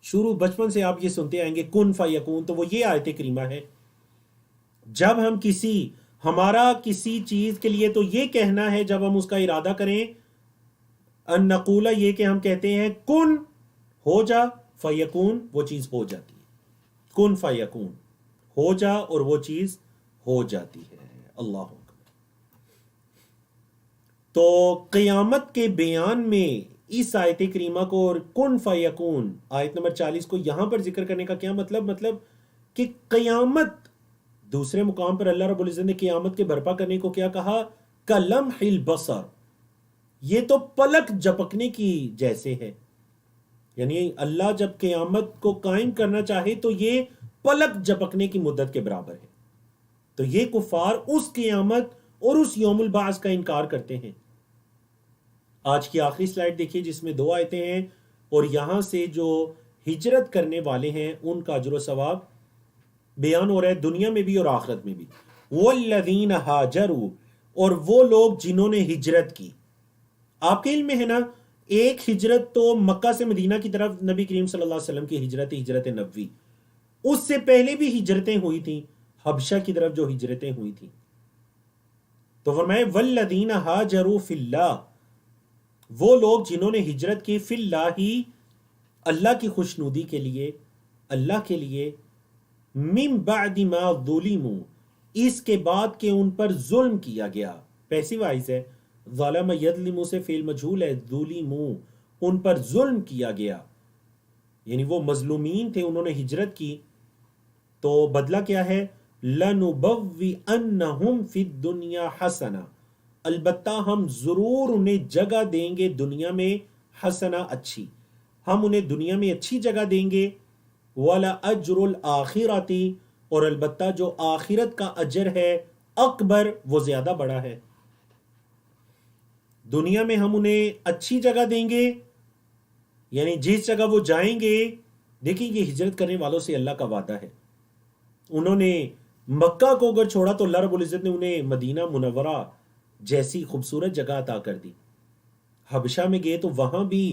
Speaker 1: شروع بچپن سے آپ یہ سنتے آئیں گے کن فیکون، تو وہ یہ آیت کریمہ ہے، جب ہم ہمارا کسی چیز کے لیے تو یہ کہنا ہے جب ہم اس کا ارادہ کریں، ان نقول یہ کہ ہم کہتے ہیں کن ہو جا، فیکون وہ چیز ہو جاتی ہے، کن فیکون ہو جا اور وہ چیز ہو جاتی ہے۔ اللہ اکبر۔ تو قیامت کے بیان میں اس آیت کریمہ کو اور کن فیکون آیت نمبر 40 کو یہاں پر ذکر کرنے کا کیا مطلب کہ قیامت، دوسرے مقام پر اللہ رب العزت نے قیامت کے برپا کرنے کو کیا کہا، کلمح البصر، یہ تو پلک جھپکنے کی جیسے ہے، یعنی اللہ جب قیامت کو قائم کرنا چاہے تو یہ پلک جھپکنے کی مدت کے برابر ہے. تو یہ کفار اس قیامت اور اس یوم البعث کا انکار کرتے ہیں. آج کی آخری سلائیڈ دیکھیے جس میں 2 آیتیں ہیں، اور یہاں سے جو ہجرت کرنے والے ہیں ان کا اجر و ثواب بیان ہو رہا ہے دنیا میں بھی اور آخرت میں بھی. والذین ہاجروا، اور وہ لوگ جنہوں نے ہجرت کی. آپ کے علم میں ہے نا، ایک ہجرت تو مکہ سے مدینہ کی طرف نبی کریم صلی اللہ علیہ وسلم کی ہجرت نبوی، اس سے پہلے بھی ہجرتیں ہوئی تھیں، حبشہ کی طرف جو ہجرتیں ہوئی تھیں. تو فرمائے والذین ہاجروا فی اللہ، وہ لوگ جنہوں نے ہجرت کی فی اللہ ہی، اللہ کی خوشنودی کے لیے، اللہ کے لیے، من بعد ما ظلموا، اس کے بعد کہ ان پر ظلم کیا گیا. پیسیو وائز ہے، ظلم یظلم سے فعل مجہول ہے، ظلموا ان پر ظلم کیا گیا، یعنی وہ مظلومین تھے، انہوں نے ہجرت کی. تو بدلہ کیا ہے؟ لَنُبَوِّئَنَّهُمْ فِي الدُّنْيَا حَسَنَةً، البتہ ہم ضرور انہیں جگہ دیں گے دنیا میں، حسنہ اچھی، ہم انہیں دنیا میں اچھی جگہ دیں گے. وَلَأَجْرُ الْآخِرَةِ، اور البتہ جو آخرت کا اجر ہے، اکبر، وہ زیادہ بڑا ہے. دنیا میں ہم انہیں اچھی جگہ دیں گے، یعنی جس جگہ وہ جائیں گے. دیکھیں یہ ہجرت کرنے والوں سے اللہ کا وعدہ ہے. انہوں نے مکہ کو اگر چھوڑا تو اللہ رب العزت نے انہیں مدینہ منورہ جیسی خوبصورت جگہ عطا کر دی. حبشہ میں گئے تو وہاں بھی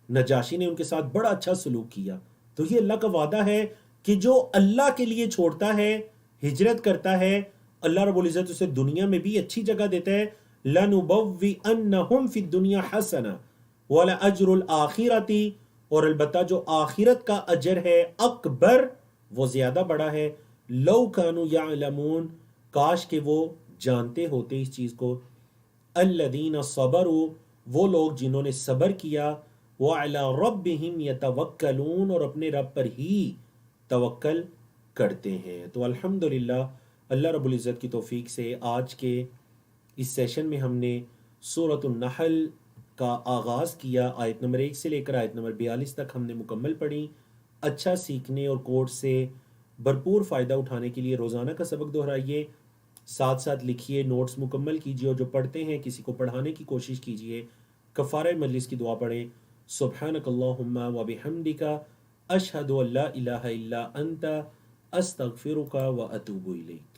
Speaker 1: نجاشی نے ان کے ساتھ بڑا اچھا سلوک کیا. تو یہ اللہ کا وعدہ ہے کہ جو اللہ کے لیے چھوڑتا ہے، ہجرت کرتا ہے، اللہ رب العزت اسے دنیا میں بھی اچھی جگہ دیتا ہے. لَنُبَوِّئَنَّهُمْ فِي الدُّنْيَا حَسَنَةً وَلَأَجْرُ الْآخِرَةِ، اور البتہ جو آخرت کا اجر ہے اکبر، وہ زیادہ بڑا ہے. لو کانوا یعلمون، کاش کہ وہ جانتے ہوتے اس چیز کو. الذین صبروا، وہ لوگ جنہوں نے صبر کیا. وعلی ربہم یتوکلون، اور اپنے رب پر ہی توکل کرتے ہیں. تو الحمدللہ اللہ رب العزت کی توفیق سے آج کے اس سیشن میں ہم نے سورۃ النحل کا آغاز کیا. آیت نمبر 1 سے لے کر آیت نمبر 42 تک ہم نے مکمل پڑھی. اچھا سیکھنے اور کورس سے بھرپور فائدہ اٹھانے کے لیے روزانہ کا سبق دہرائیے، ساتھ ساتھ لکھیے، نوٹس مکمل کیجیے، اور جو پڑھتے ہیں کسی کو پڑھانے کی کوشش کیجیے. کفارہ مجلس کی دعا پڑھیں. سبحانک اللہم و بحمدک، اشہد ان لا الہ الا انت، استغفرک و اتوب الیک.